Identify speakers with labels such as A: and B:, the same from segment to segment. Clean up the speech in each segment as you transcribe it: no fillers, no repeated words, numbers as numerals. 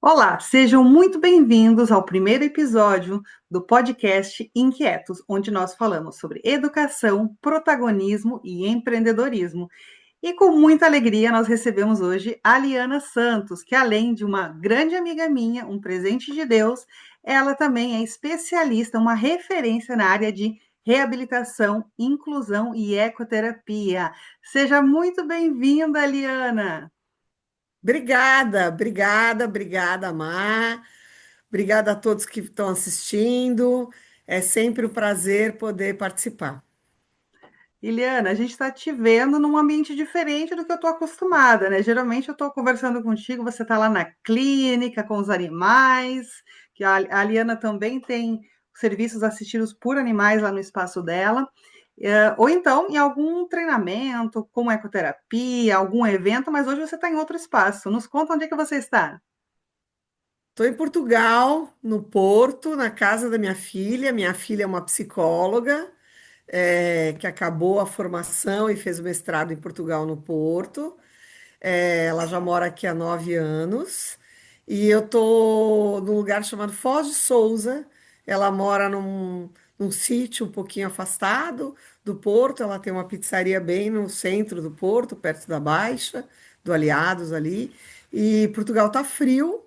A: Olá, sejam muito bem-vindos ao primeiro episódio do podcast Inquietos, onde nós falamos sobre educação, protagonismo e empreendedorismo. E com muita alegria nós recebemos hoje a Liana Santos, que além de uma grande amiga minha, um presente de Deus, ela também é especialista, uma referência na área de reabilitação, inclusão e ecoterapia. Seja muito bem-vinda, Liana.
B: Obrigada, Mar. Obrigada a todos que estão assistindo. É sempre um prazer poder participar.
A: Iliana, a gente está te vendo num ambiente diferente do que eu estou acostumada, né? Geralmente eu estou conversando contigo, você está lá na clínica com os animais, que a Liana também tem serviços assistidos por animais lá no espaço dela, ou então em algum treinamento, como ecoterapia, algum evento, mas hoje você está em outro espaço. Nos conta onde é que você está.
B: Estou em Portugal, no Porto, na casa da minha filha. Minha filha é uma psicóloga, que acabou a formação e fez o mestrado em Portugal, no Porto. Ela já mora aqui há 9 anos. E eu estou num lugar chamado Foz de Souza. Ela mora num sítio um pouquinho afastado do Porto. Ela tem uma pizzaria bem no centro do Porto, perto da Baixa, do Aliados ali. E Portugal está frio.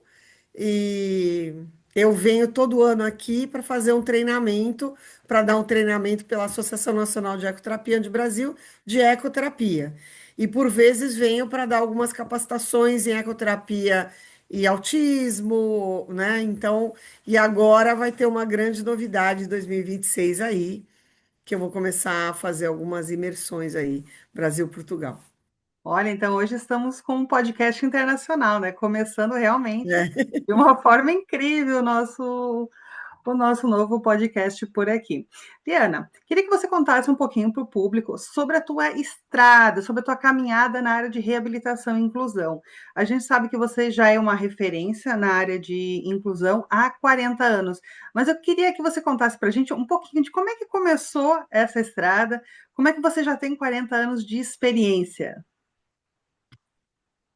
B: E eu venho todo ano aqui para fazer um treinamento, para dar um treinamento pela Associação Nacional de Ecoterapia de Brasil, de ecoterapia. E por vezes venho para dar algumas capacitações em ecoterapia e autismo, né? Então, e agora vai ter uma grande novidade em 2026 aí, que eu vou começar a fazer algumas imersões aí, Brasil-Portugal.
A: Olha, então hoje estamos com um podcast internacional, né? Começando realmente
B: É.
A: de uma forma incrível o nosso novo podcast por aqui. Liana, queria que você contasse um pouquinho para o público sobre a tua estrada, sobre a tua caminhada na área de reabilitação e inclusão. A gente sabe que você já é uma referência na área de inclusão há 40 anos, mas eu queria que você contasse para a gente um pouquinho de como é que começou essa estrada, como é que você já tem 40 anos de experiência.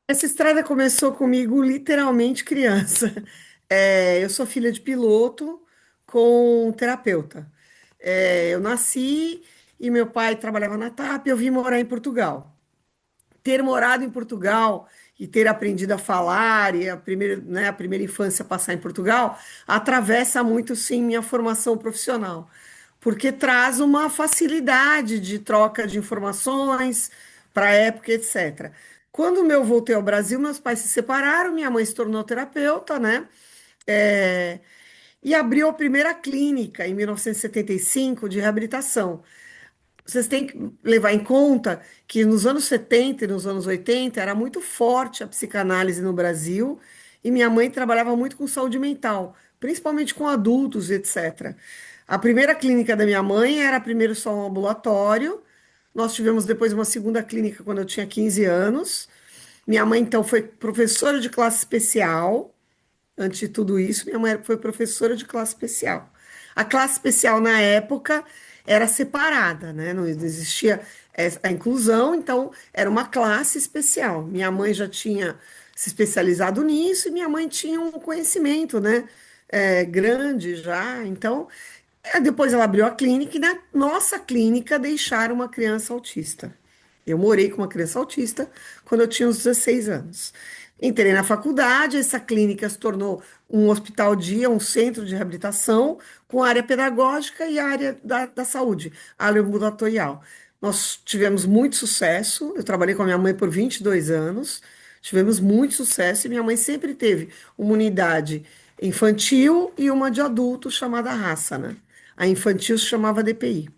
B: Essa estrada começou comigo literalmente criança. Eu sou filha de piloto com um terapeuta. Eu nasci e meu pai trabalhava na TAP e eu vim morar em Portugal. Ter morado em Portugal e ter aprendido a falar e a primeira infância passar em Portugal atravessa muito, sim, minha formação profissional, porque traz uma facilidade de troca de informações para a época, etc. Quando eu voltei ao Brasil, meus pais se separaram, minha mãe se tornou terapeuta, né? É, e abriu a primeira clínica em 1975 de reabilitação. Vocês têm que levar em conta que nos anos 70 e nos anos 80 era muito forte a psicanálise no Brasil e minha mãe trabalhava muito com saúde mental, principalmente com adultos, etc. A primeira clínica da minha mãe era primeiro só um ambulatório. Nós tivemos depois uma segunda clínica quando eu tinha 15 anos. Minha mãe, então, foi professora de classe especial. Antes de tudo isso, minha mãe foi professora de classe especial. A classe especial na época era separada, né? Não existia a inclusão, então era uma classe especial. Minha mãe já tinha se especializado nisso e minha mãe tinha um conhecimento, né? Grande já. Então, depois ela abriu a clínica e na nossa clínica deixaram uma criança autista. Eu morei com uma criança autista quando eu tinha uns 16 anos. Entrei na faculdade, essa clínica se tornou um hospital dia, um centro de reabilitação, com área pedagógica e área da saúde, área ambulatorial. Nós tivemos muito sucesso, eu trabalhei com a minha mãe por 22 anos, tivemos muito sucesso e minha mãe sempre teve uma unidade infantil e uma de adulto chamada Raça, né? A infantil se chamava DPI.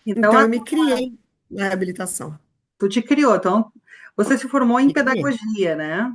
A: Então,
B: Então eu me criei na reabilitação.
A: tu te criou, então você se formou em
B: Me criei.
A: pedagogia, né?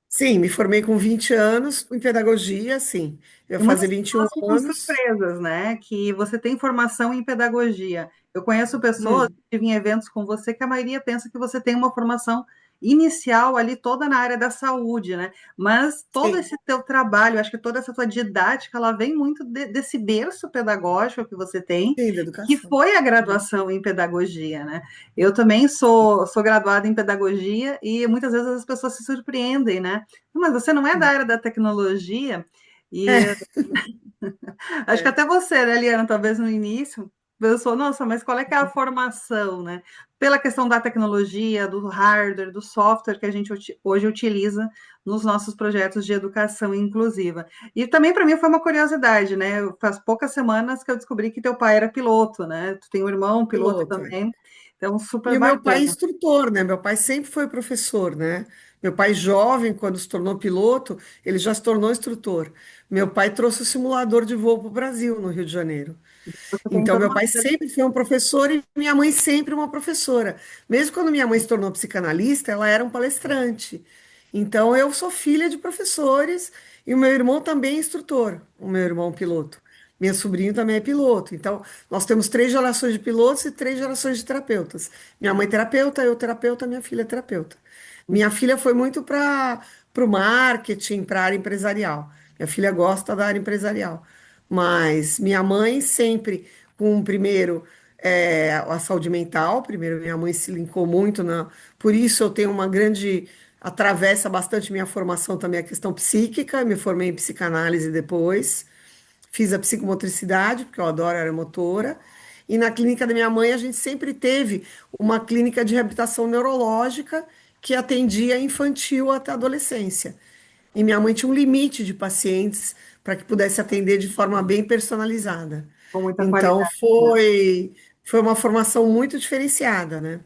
B: Sim, me formei com 20 anos em pedagogia, sim. Eu
A: E
B: ia fazer
A: muitas
B: 21
A: pessoas ficam
B: anos.
A: surpresas, né? Que você tem formação em pedagogia. Eu conheço pessoas
B: Hum,
A: que tive em eventos com você que a maioria pensa que você tem uma formação inicial ali toda na área da saúde, né? Mas todo
B: Sim,
A: esse teu trabalho, acho que toda essa tua didática, ela vem muito desse berço pedagógico que você tem,
B: sim, da
A: que
B: educação.
A: foi a
B: Sim.
A: graduação em pedagogia, né? Eu também sou graduada em pedagogia e muitas vezes as pessoas se surpreendem, né? Mas você não é da área da tecnologia? E
B: É,
A: acho que
B: é,
A: até você, né, Liana, talvez no início, pensou, nossa, mas qual é que é a formação, né? Pela questão da tecnologia, do hardware, do software que a gente hoje utiliza nos nossos projetos de educação inclusiva. E também para mim foi uma curiosidade, né? Faz poucas semanas que eu descobri que teu pai era piloto, né? Tu tem um irmão piloto
B: piloto. É.
A: também, então super
B: E o meu pai é
A: bacana.
B: instrutor, né? Meu pai sempre foi professor, né? Meu pai, jovem, quando se tornou piloto, ele já se tornou instrutor. Meu pai trouxe o simulador de voo para o Brasil, no Rio de Janeiro.
A: Você tem
B: Então,
A: toda
B: meu
A: uma
B: pai
A: vida.
B: sempre foi um professor e minha mãe sempre uma professora. Mesmo quando minha mãe se tornou psicanalista, ela era um palestrante. Então, eu sou filha de professores e o meu irmão também é instrutor, o meu irmão piloto. Meu sobrinho também é piloto. Então, nós temos 3 gerações de pilotos e 3 gerações de terapeutas. Minha mãe terapeuta, eu terapeuta, minha filha terapeuta. Minha filha foi muito para o marketing, para a área empresarial. Minha filha gosta da área empresarial. Mas minha mãe sempre com primeiro a saúde mental. Primeiro, minha mãe se linkou muito na. Por isso eu tenho uma grande. Atravessa bastante minha formação também a questão psíquica. Me formei em psicanálise depois. Fiz a psicomotricidade, porque eu adoro a área motora. E na clínica da minha mãe, a gente sempre teve uma clínica de reabilitação neurológica que atendia infantil até adolescência. E minha mãe tinha um limite de pacientes para que pudesse atender de forma bem personalizada.
A: Com muita
B: Então
A: qualidade, né?
B: foi uma formação muito diferenciada, né?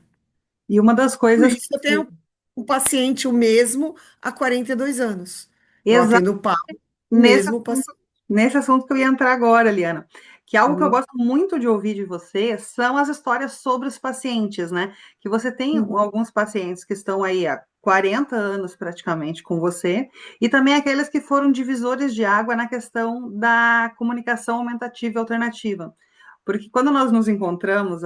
A: E uma das
B: Por
A: coisas
B: isso eu
A: que
B: tenho um paciente o mesmo há 42 anos. Eu
A: exatamente
B: atendo o papo, o
A: nesse
B: mesmo
A: assunto,
B: paciente.
A: nesse assunto que eu ia entrar agora, Liana, que algo que eu
B: Uhum,
A: gosto muito de ouvir de você são as histórias sobre os pacientes, né? Que você tem
B: uhum,
A: alguns pacientes que estão aí há 40 anos praticamente com você, e também aqueles que foram divisores de água na questão da comunicação aumentativa e alternativa. Porque quando nós nos encontramos,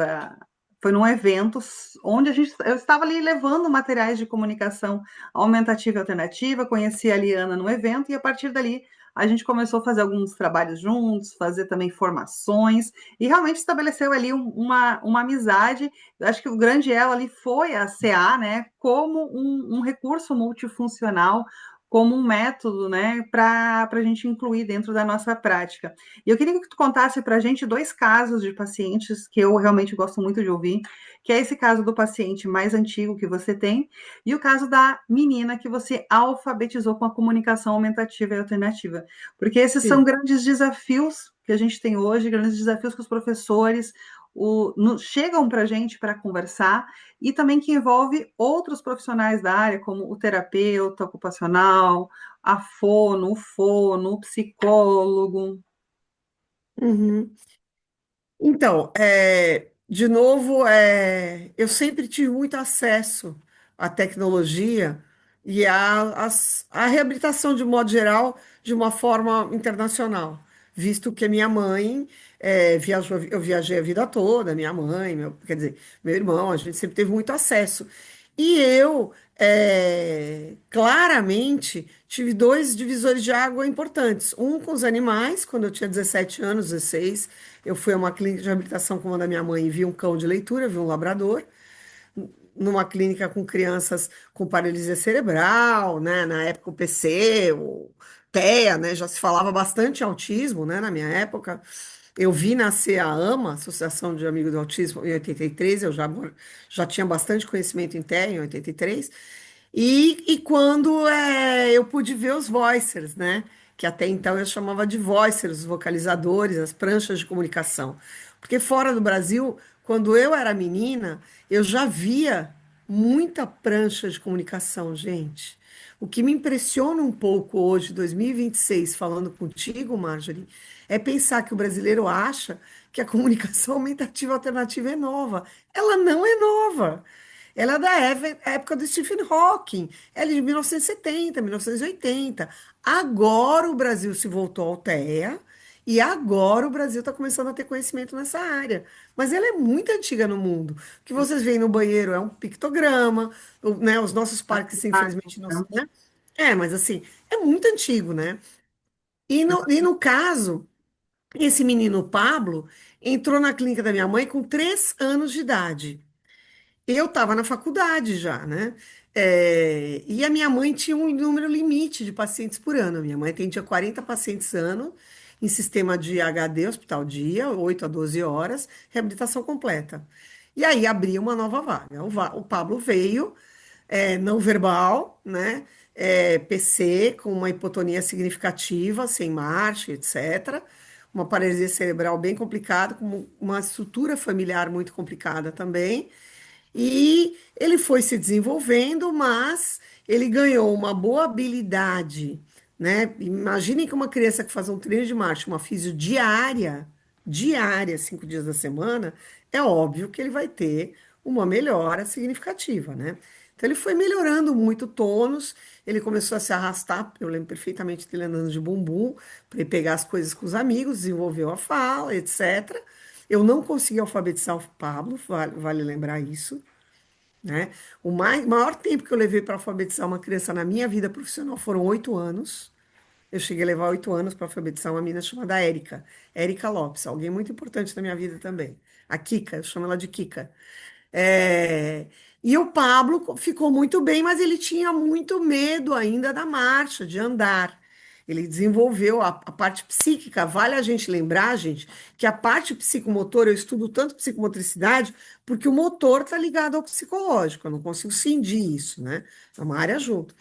A: foi num evento onde eu estava ali levando materiais de comunicação aumentativa e alternativa, conheci a Liana no evento e a partir dali a gente começou a fazer alguns trabalhos juntos, fazer também formações e realmente estabeleceu ali uma amizade. Eu acho que o grande elo ali foi a CA, né, como um recurso multifuncional, como um método, né, para a gente incluir dentro da nossa prática. E eu queria que tu contasse para a gente dois casos de pacientes que eu realmente gosto muito de ouvir, que é esse caso do paciente mais antigo que você tem e o caso da menina que você alfabetizou com a comunicação aumentativa e alternativa. Porque esses são
B: sim.
A: grandes desafios que a gente tem hoje, grandes desafios que os professores chegam para a gente para conversar e também que envolve outros profissionais da área, como o terapeuta ocupacional, a fono, o fono, o psicólogo.
B: Uhum. Então, de novo, eu sempre tive muito acesso à tecnologia e à reabilitação, de modo geral, de uma forma internacional, visto que minha mãe viajou, eu viajei a vida toda, minha mãe, quer dizer, meu irmão, a gente sempre teve muito acesso. E eu, claramente, tive dois divisores de água importantes. Um com os animais, quando eu tinha 17 anos, 16. Eu fui a uma clínica de reabilitação com uma da minha mãe e vi um cão de leitura, vi um labrador, numa clínica com crianças com paralisia cerebral, né? Na época o PC, o TEA, né? Já se falava bastante em autismo, né? Na minha época. Eu vi nascer a AMA, Associação de Amigos do Autismo, em 83, eu já tinha bastante conhecimento em TEA, em 83. E quando eu pude ver os voicers, né? Que até então eu chamava de voicers, os vocalizadores, as pranchas de comunicação. Porque fora do Brasil, quando eu era menina, eu já via muita prancha de comunicação, gente. O que me impressiona um pouco hoje, 2026, falando contigo, Marjorie, é pensar que o brasileiro acha que a comunicação aumentativa alternativa é nova. Ela não é nova. Ela é da época do Stephen Hawking. Ela é de 1970, 1980. Agora o Brasil se voltou ao TEA E agora o Brasil está começando a ter conhecimento nessa área. Mas ela é muito antiga no mundo. O que vocês veem no banheiro é um pictograma, né? Os nossos parques, infelizmente, não, né? É, mas assim, é muito antigo, né? E no caso, esse menino Pablo entrou na clínica da minha mãe com 3 anos de idade. Eu estava na faculdade já, né? E a minha mãe tinha um número limite de pacientes por ano. A minha mãe atendia 40 pacientes ano em sistema de HD, hospital dia, 8 a 12 horas, reabilitação completa. E aí abria uma nova vaga. O Pablo veio, não verbal, né? PC, com uma hipotonia significativa, sem marcha, etc. Uma paralisia cerebral bem complicada, com uma estrutura familiar muito complicada também. E ele foi se desenvolvendo, mas ele ganhou uma boa habilidade, né? Imaginem que uma criança que faz um treino de marcha, uma físio diária, 5 dias da semana, é óbvio que ele vai ter uma melhora significativa, né? Então ele foi melhorando muito o tônus, ele começou a se arrastar, eu lembro perfeitamente dele andando de bumbum, para ele pegar as coisas com os amigos, desenvolveu a fala, etc. Eu não consegui alfabetizar o Pablo, vale lembrar isso, né? Maior tempo que eu levei para alfabetizar uma criança na minha vida profissional foram 8 anos. Eu cheguei a levar 8 anos para alfabetizar uma menina chamada Érica, Érica Lopes, alguém muito importante na minha vida também. A Kika, eu chamo ela de Kika. É, E o Pablo ficou muito bem, mas ele tinha muito medo ainda da marcha, de andar. Ele desenvolveu a parte psíquica. Vale a gente lembrar, gente, que a parte psicomotora, eu estudo tanto psicomotricidade, porque o motor está ligado ao psicológico. Eu não consigo cindir isso, né? É uma área junto.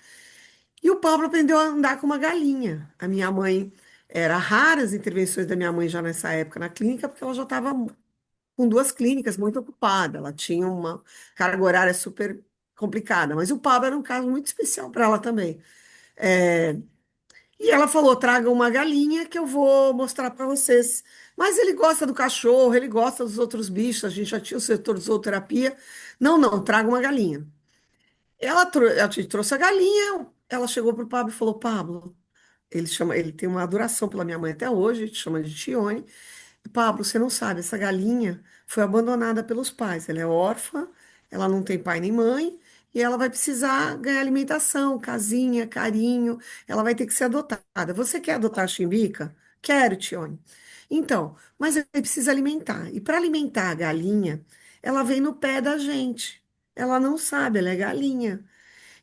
B: E o Pablo aprendeu a andar com uma galinha. A minha mãe, era raras as intervenções da minha mãe já nessa época na clínica, porque ela já estava com 2 clínicas muito ocupada. Ela tinha uma carga horária super complicada, mas o Pablo era um caso muito especial para ela também. É, E ela falou: traga uma galinha que eu vou mostrar para vocês. Mas ele gosta do cachorro, ele gosta dos outros bichos, a gente já tinha o setor de zooterapia. Não, não, traga uma galinha. Ela te trouxe a galinha, ela chegou para o Pablo e falou: Pablo, ele tem uma adoração pela minha mãe até hoje, a gente chama de Tione. Pablo, você não sabe, essa galinha foi abandonada pelos pais. Ela é órfã, ela não tem pai nem mãe, e ela vai precisar ganhar alimentação, casinha, carinho. Ela vai ter que ser adotada. Você quer adotar a Chimbica? Quero, Tione. Então, mas ele precisa alimentar. E para alimentar a galinha, ela vem no pé da gente. Ela não sabe, ela é galinha.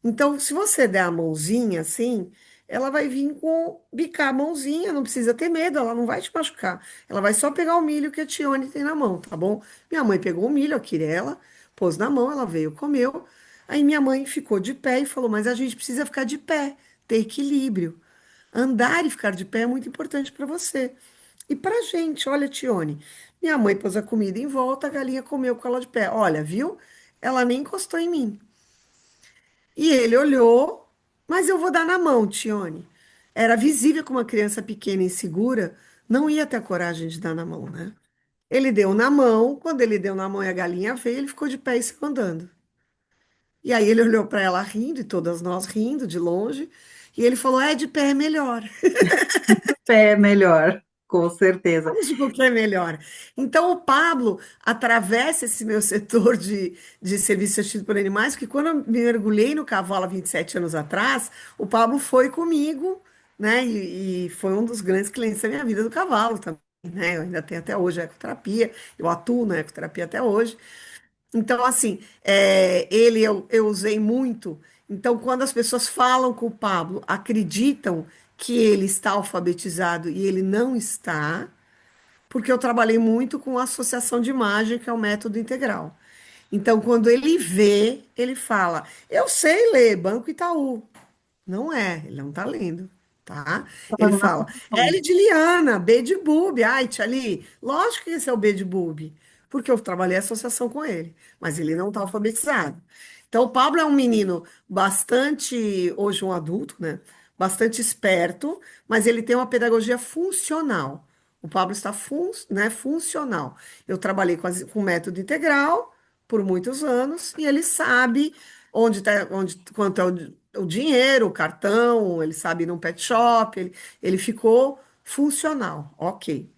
B: Então, se você der a mãozinha assim, ela vai vir com bicar a mãozinha, não precisa ter medo, ela não vai te machucar. Ela vai só pegar o milho que a Tione tem na mão, tá bom? Minha mãe pegou o milho, a Quirela, pôs na mão, ela veio, comeu. Aí minha mãe ficou de pé e falou: Mas a gente precisa ficar de pé, ter equilíbrio. Andar e ficar de pé é muito importante para você. E pra gente, olha, Tione, minha mãe pôs a comida em volta, a galinha comeu com ela de pé. Olha, viu? Ela nem encostou em mim. E ele olhou, mas eu vou dar na mão, Tione. Era visível que uma criança pequena e insegura não ia ter a coragem de dar na mão, né? Ele deu na mão, quando ele deu na mão e a galinha veio, ele ficou de pé e saiu andando. E aí ele olhou para ela rindo, e todas nós rindo de longe, e ele falou: É, de pé é melhor.
A: É melhor, com certeza.
B: Lógico que é melhor. Então, o Pablo atravessa esse meu setor de serviço assistido por animais, porque quando eu me mergulhei no cavalo há 27 anos atrás, o Pablo foi comigo, né? E foi um dos grandes clientes da minha vida do cavalo também, né? Eu ainda tenho até hoje a ecoterapia, eu atuo na ecoterapia até hoje. Então, assim, eu usei muito. Então, quando as pessoas falam com o Pablo, acreditam que ele está alfabetizado e ele não está, porque eu trabalhei muito com associação de imagem, que é o método integral. Então, quando ele vê, ele fala: Eu sei ler Banco Itaú. Não é, ele não está lendo, tá?
A: Tá
B: Ele
A: fazendo a
B: fala:
A: função.
B: L de Liana, B de Boob. Ai, tia Ali, lógico que esse é o B de Boob, porque eu trabalhei associação com ele, mas ele não está alfabetizado. Então, o Pablo é um menino bastante, hoje um adulto, né? Bastante esperto, mas ele tem uma pedagogia funcional. O Pablo está né, funcional. Eu trabalhei com método integral por muitos anos e ele sabe quanto é o dinheiro, o cartão, ele sabe ir num pet shop, ele ficou funcional, ok.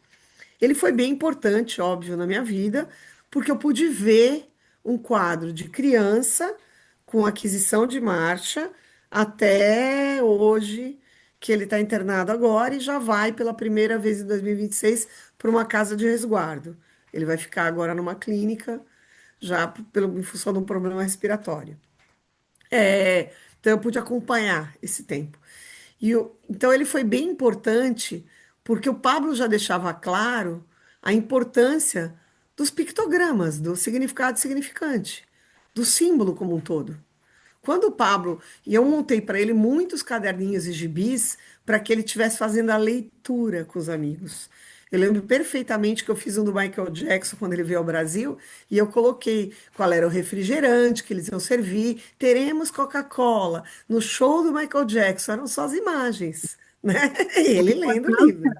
B: Ele foi bem importante, óbvio, na minha vida, porque eu pude ver um quadro de criança com aquisição de marcha até hoje, que ele está internado agora e já vai pela primeira vez em 2026 para uma casa de resguardo. Ele vai ficar agora numa clínica, já em função de um problema respiratório. Então eu pude acompanhar esse tempo. Então ele foi bem importante, porque o Pablo já deixava claro a importância dos pictogramas, do significado significante, do símbolo como um todo. Quando o Pablo, e eu montei para ele muitos caderninhos e gibis para que ele estivesse fazendo a leitura com os amigos. Eu lembro perfeitamente que eu fiz um do Michael Jackson quando ele veio ao Brasil, e eu coloquei qual era o refrigerante que eles iam servir. Teremos Coca-Cola. No show do Michael Jackson, eram só as imagens, né? E ele lendo o livro.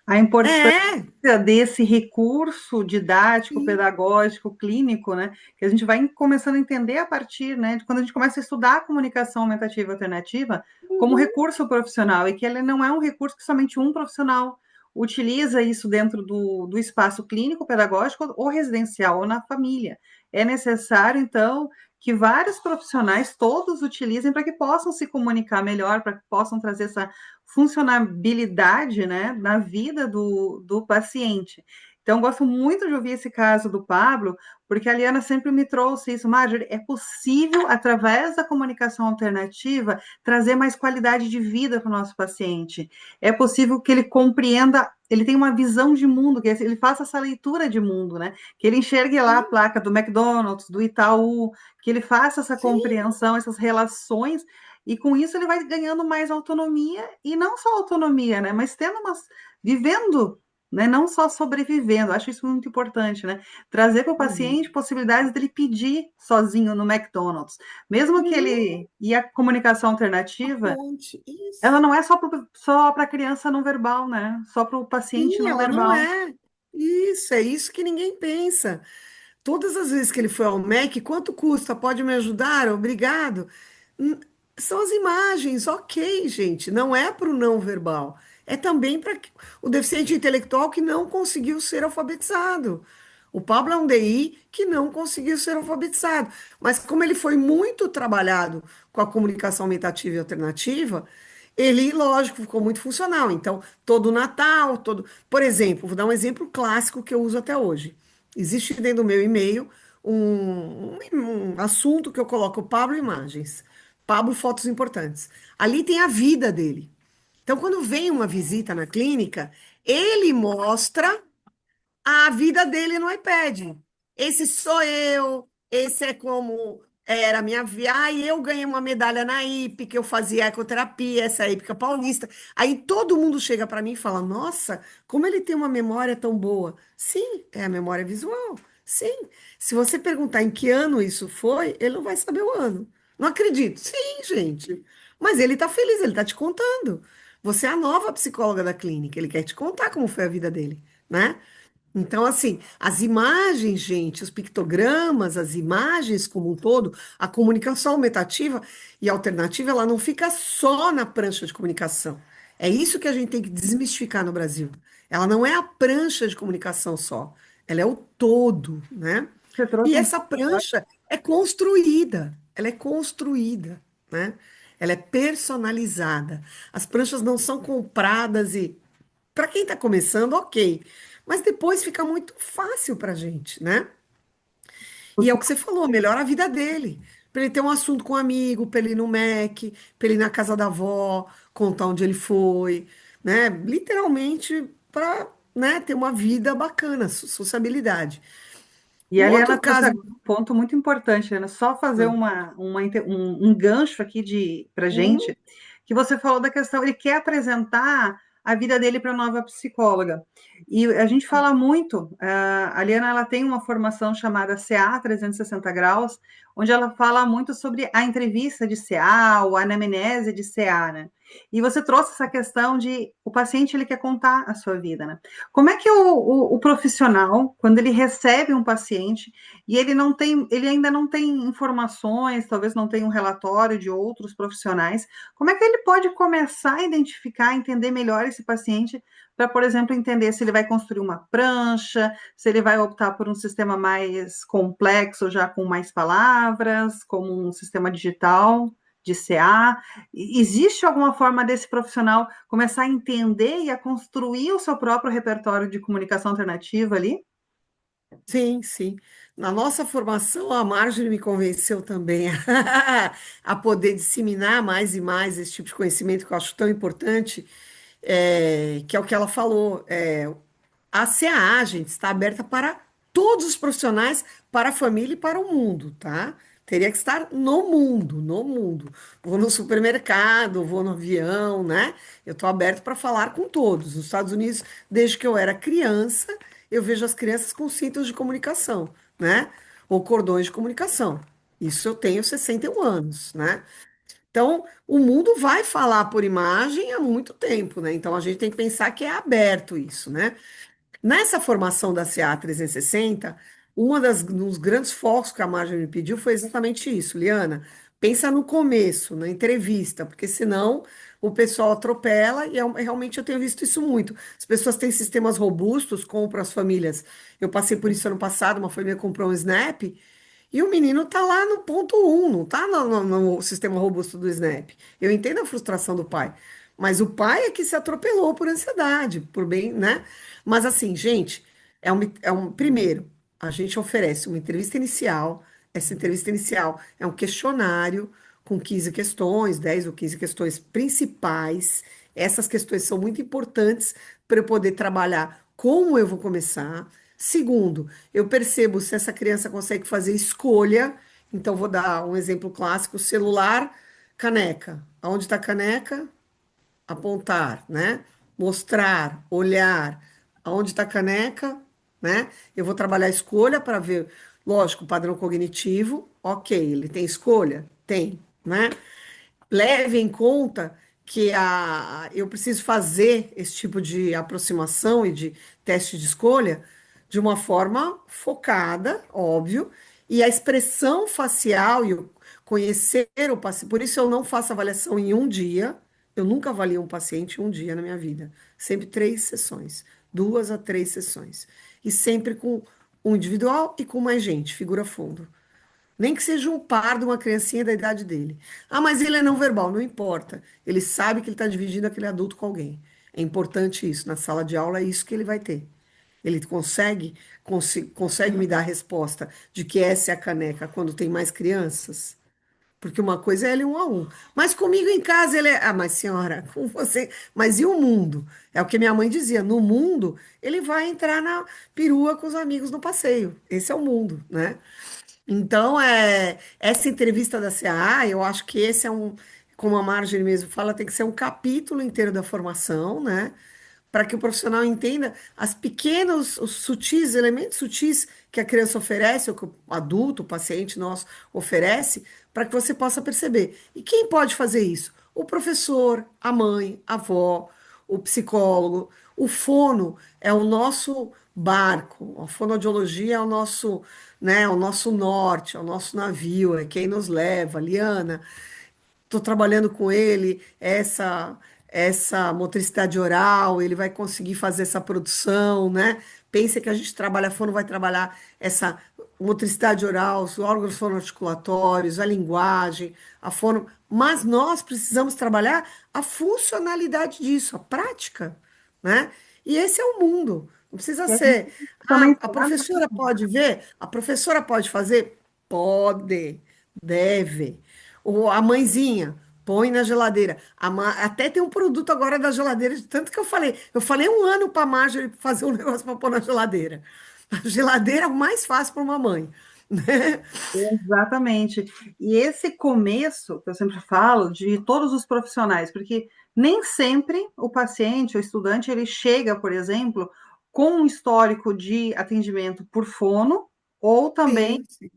A: A importância
B: É,
A: desse recurso didático,
B: sim.
A: pedagógico, clínico, né, que a gente vai começando a entender a partir, né, de quando a gente começa a estudar a comunicação aumentativa e alternativa como
B: Uhum,
A: recurso profissional, e que ele não é um recurso que somente um profissional utiliza isso dentro do espaço clínico, pedagógico ou residencial ou na família. É necessário, então, que vários profissionais todos utilizem para que possam se comunicar melhor, para que possam trazer essa funcionabilidade, né, na vida do paciente. Então, gosto muito de ouvir esse caso do Pablo, porque a Liana sempre me trouxe isso. Marjorie, é possível, através da comunicação alternativa, trazer mais qualidade de vida para o nosso paciente. É possível que ele compreenda, ele tenha uma visão de mundo, que ele faça essa leitura de mundo, né? Que ele enxergue lá a
B: sim,
A: placa do McDonald's, do Itaú, que ele faça essa
B: sim.
A: compreensão, essas relações, e com isso ele vai ganhando mais autonomia, e não só autonomia, né? Mas vivendo, né? Não só sobrevivendo. Acho isso muito importante, né? Trazer para o paciente
B: Uhum.
A: possibilidades dele pedir sozinho no McDonald's. Mesmo que
B: Uhum.
A: ele. E a comunicação
B: A
A: alternativa,
B: ponte,
A: ela
B: isso.
A: não é só para a criança não verbal, né? Só para o paciente
B: Sim,
A: não
B: ela não
A: verbal.
B: é. Isso, é isso que ninguém pensa. Todas as vezes que ele foi ao MEC, quanto custa? Pode me ajudar? Obrigado. Hum, São as imagens, ok, gente. Não é para o não verbal. É também para o deficiente intelectual que não conseguiu ser alfabetizado. O Pablo é um DI que não conseguiu ser alfabetizado. Mas como ele foi muito trabalhado com a comunicação aumentativa e alternativa, ele, lógico, ficou muito funcional. Então, todo Natal, todo. Por exemplo, vou dar um exemplo clássico que eu uso até hoje. Existe dentro do meu e-mail um assunto que eu coloco Pablo Imagens, Pablo Fotos Importantes. Ali tem a vida dele. Então, quando vem uma visita na clínica, ele mostra a vida dele no iPad. Esse sou eu, esse é como era a minha vida. Aí eu ganhei uma medalha na IPE, que eu fazia ecoterapia, essa é a Hípica Paulista. Aí todo mundo chega para mim e fala: Nossa, como ele tem uma memória tão boa. Sim, é a memória visual. Sim. Se você perguntar em que ano isso foi, ele não vai saber o ano. Não acredito. Sim, gente. Mas ele está feliz, ele está te contando. Você é a nova psicóloga da clínica, ele quer te contar como foi a vida dele, né? Então, assim, as imagens, gente, os pictogramas, as imagens como um todo, a comunicação aumentativa e alternativa, ela não fica só na prancha de comunicação. É isso que a gente tem que desmistificar no Brasil. Ela não é a prancha de comunicação só, ela é o todo, né?
A: Você
B: E
A: trouxe um
B: essa prancha é construída, ela é construída, né? Ela é personalizada. As pranchas não são compradas e para quem está começando, ok. Mas depois fica muito fácil para a gente, né? E é o que você falou, melhora a vida dele. Para ele ter um assunto com um amigo, para ele ir no Mac, para ele ir na casa da avó, contar onde ele foi, né? Literalmente para, né, ter uma vida bacana, sociabilidade.
A: E
B: Um
A: a
B: outro
A: Liana trouxe
B: caso.
A: agora um ponto muito importante, Liana, só fazer um gancho aqui para
B: Hum,
A: gente, que você falou da questão, ele quer apresentar a vida dele para a nova psicóloga. E a gente fala muito, a Liana ela tem uma formação chamada CA 360 graus, onde ela fala muito sobre a entrevista de CA, ou a anamnese de CA, né? E você trouxe essa questão de o paciente ele quer contar a sua vida, né? Como é que o profissional, quando ele recebe um paciente e ele ainda não tem informações, talvez não tenha um relatório de outros profissionais, como é que ele pode começar a identificar, entender melhor esse paciente para, por exemplo, entender se ele vai construir uma prancha, se ele vai optar por um sistema mais complexo, já com mais palavras, como um sistema digital de CA. Existe alguma forma desse profissional começar a entender e a construir o seu próprio repertório de comunicação alternativa ali?
B: Sim, sim. Na nossa formação, a Marjorie me convenceu também a poder disseminar mais e mais esse tipo de conhecimento que eu acho tão importante, que é o que ela falou. A CAA, gente, está aberta para todos os profissionais, para a família e para o mundo, tá? Teria que estar no mundo, no mundo. Vou no supermercado, vou no avião, né? Eu estou aberto para falar com todos. Nos Estados Unidos, desde que eu era criança, eu vejo as crianças com cintos de comunicação, né? Ou cordões de comunicação. Isso eu tenho 61 anos, né? Então, o mundo vai falar por imagem há muito tempo, né? Então, a gente tem que pensar que é aberto isso, né? Nessa formação da CA 360, dos grandes focos que a Marjorie me pediu foi exatamente isso, Liana. Pensa no começo, na entrevista, porque senão o pessoal atropela e realmente eu tenho visto isso muito. As pessoas têm sistemas robustos, compram as famílias. Eu passei por isso ano passado, uma família comprou um Snap e o menino tá lá no ponto um, não tá no sistema robusto do Snap. Eu entendo a frustração do pai, mas o pai é que se atropelou por ansiedade, por bem, né? Mas assim, gente, primeiro, a gente oferece uma entrevista inicial. Essa entrevista inicial é um questionário com 15 questões, 10 ou 15 questões principais. Essas questões são muito importantes para eu poder trabalhar como eu vou começar. Segundo, eu percebo se essa criança consegue fazer escolha. Então, vou dar um exemplo clássico: celular, caneca. Aonde está a caneca? Apontar, né? Mostrar, olhar. Aonde está a caneca, né? Eu vou trabalhar a escolha para ver, lógico, o padrão cognitivo. Ok, ele tem escolha? Tem, né? Leve em conta que eu preciso fazer esse tipo de aproximação e de teste de escolha de uma forma focada, óbvio, e a expressão facial e o conhecer o paciente. Por isso eu não faço avaliação em um dia. Eu nunca avalio um paciente em um dia na minha vida. Sempre 3 sessões, 2 a 3 sessões. E sempre com um individual e com mais gente, figura fundo. Nem que seja um par de uma criancinha da idade dele. Ah, mas ele é não verbal, não importa. Ele sabe que ele está dividindo aquele adulto com alguém. É importante isso. Na sala de aula é isso que ele vai ter. Ele consegue me dar a resposta de que essa é a caneca quando tem mais crianças? Porque uma coisa é ele 1 a 1. Mas comigo em casa ele é. Ah, mas senhora, com você. Mas e o mundo? É o que minha mãe dizia: no mundo, ele vai entrar na perua com os amigos no passeio. Esse é o mundo, né? Então, essa entrevista da CAA, eu acho que esse é como a Marjorie mesmo fala, tem que ser um capítulo inteiro da formação, né? Para que o profissional entenda os sutis, elementos sutis que a criança oferece, ou que o adulto, o paciente nosso oferece, para que você possa perceber. E quem pode fazer isso? O professor, a mãe, a avó, o psicólogo. O fono é o nosso barco, a fonoaudiologia é o nosso, né, o nosso norte, é o nosso navio, é quem nos leva. Liana, estou trabalhando com ele, essa motricidade oral, ele vai conseguir fazer essa produção, né? Pensa que a gente trabalha fono, vai trabalhar essa motricidade oral, os órgãos fonoarticulatórios, a linguagem, a fono, mas nós precisamos trabalhar a funcionalidade disso, a prática, né? E esse é o mundo. Não precisa
A: E a gente
B: ser.
A: também
B: Ah, a professora pode ver? A professora pode fazer? Pode, deve. Ou a mãezinha, põe na geladeira. Até tem um produto agora da geladeira, de tanto que eu falei 1 ano para a Marjorie fazer um negócio para pôr na geladeira. A geladeira é o mais fácil para uma mãe, né?
A: exatamente. E esse começo, que eu sempre falo, de todos os profissionais, porque nem sempre o paciente, o estudante, ele chega, por exemplo, com um histórico de atendimento por fono, ou também,
B: Sim, sim.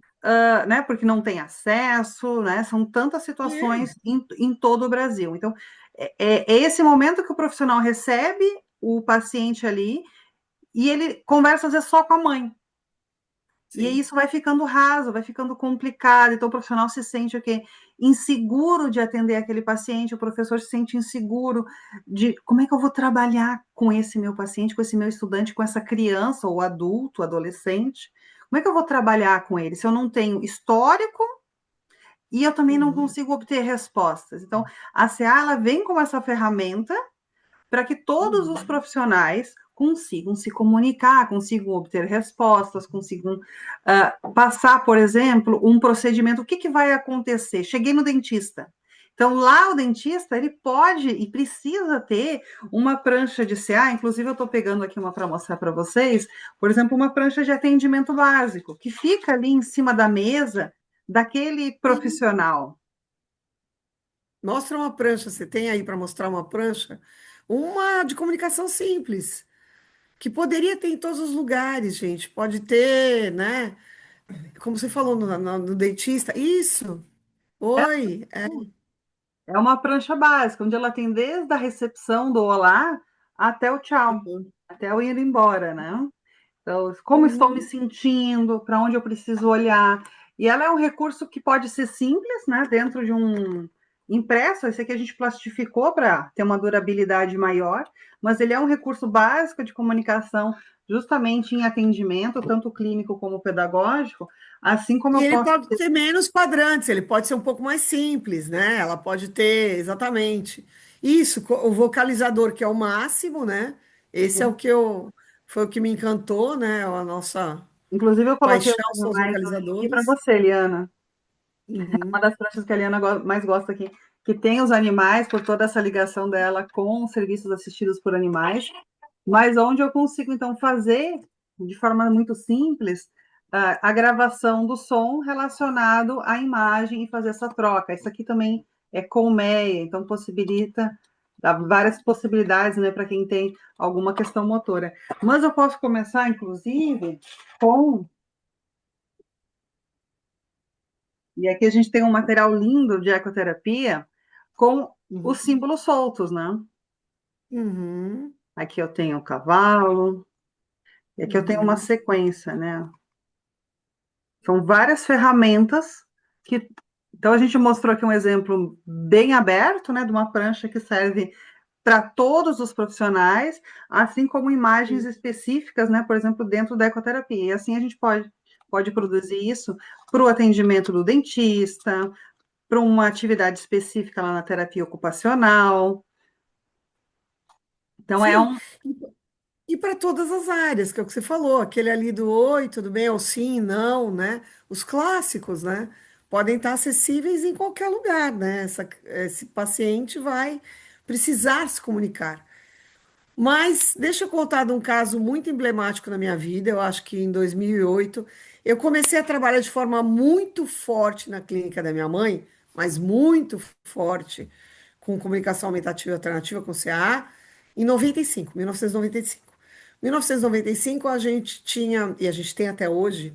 A: né, porque não tem acesso, né? São tantas
B: É.
A: situações em todo o Brasil. Então, é esse momento que o profissional recebe o paciente ali e ele conversa às vezes só com a mãe. E aí
B: sim.
A: isso vai ficando raso, vai ficando complicado. Então o profissional se sente o quê? Inseguro de atender aquele paciente, o professor se sente inseguro de como é que eu vou trabalhar com esse meu paciente, com esse meu estudante, com essa criança ou adulto, adolescente. Como é que eu vou trabalhar com ele se eu não tenho histórico e eu também não
B: Uhum.
A: consigo obter respostas? Então, a CA ela vem com essa ferramenta para que todos os
B: Uhum.
A: profissionais consigam se comunicar, consigam obter respostas, consigam passar, por exemplo, um procedimento. O que, que vai acontecer? Cheguei no dentista. Então, lá o dentista, ele pode e precisa ter uma prancha de CA, inclusive eu estou pegando aqui uma para mostrar para vocês, por exemplo, uma prancha de atendimento básico, que fica ali em cima da mesa daquele
B: Sim.
A: profissional.
B: Mostra uma prancha, você tem aí para mostrar uma prancha? Uma de comunicação simples, que poderia ter em todos os lugares, gente. Pode ter, né? Como você falou no dentista. Isso. Oi. É.
A: É uma prancha básica, onde ela tem desde a recepção do olá até o tchau,
B: Uhum.
A: até eu ir embora, né? Então, como estou me
B: Uhum.
A: sentindo, para onde eu preciso olhar. E ela é um recurso que pode ser simples, né? Dentro de um impresso, esse aqui a gente plastificou para ter uma durabilidade maior, mas ele é um recurso básico de comunicação, justamente em atendimento, tanto clínico como pedagógico, assim como
B: E
A: eu
B: ele
A: posso
B: pode
A: ter.
B: ter menos quadrantes, ele pode ser um pouco mais simples, né? Ela pode ter, exatamente. Isso, o vocalizador, que é o máximo, né? Esse é o que eu, foi o que me encantou, né? A nossa
A: Inclusive, eu coloquei os
B: paixão são os
A: animais hoje aqui para
B: vocalizadores.
A: você, Eliana. Uma
B: Uhum.
A: das pranchas que a Eliana mais gosta aqui, que tem os animais, por toda essa ligação dela com os serviços assistidos por animais, mas onde eu consigo, então, fazer de forma muito simples a gravação do som relacionado à imagem e fazer essa troca. Isso aqui também é colmeia, então possibilita, dá várias possibilidades, né, para quem tem alguma questão motora. Mas eu posso começar, inclusive, com. E aqui a gente tem um material lindo de ecoterapia com os
B: Uhum.
A: símbolos soltos, né?
B: Uhum.
A: Aqui eu tenho o cavalo, e aqui eu tenho uma
B: Uhum.
A: sequência, né? São várias ferramentas que. Então, a gente mostrou aqui um exemplo bem aberto, né, de uma prancha que serve para todos os profissionais, assim como imagens
B: Sim.
A: específicas, né, por exemplo, dentro da ecoterapia. E assim a gente pode produzir isso para o atendimento do dentista, para uma atividade específica lá na terapia ocupacional. Então, é
B: Sim.
A: um.
B: E para todas as áreas, que é o que você falou, aquele ali do oi, tudo bem, ou sim, não, né? Os clássicos, né? Podem estar acessíveis em qualquer lugar, né? Esse paciente vai precisar se comunicar. Mas deixa eu contar de um caso muito emblemático na minha vida. Eu acho que em 2008 eu comecei a trabalhar de forma muito forte na clínica da minha mãe, mas muito forte, com comunicação aumentativa e alternativa, com CA, em 95, 1995. 1995 a gente tinha, e a gente tem até hoje,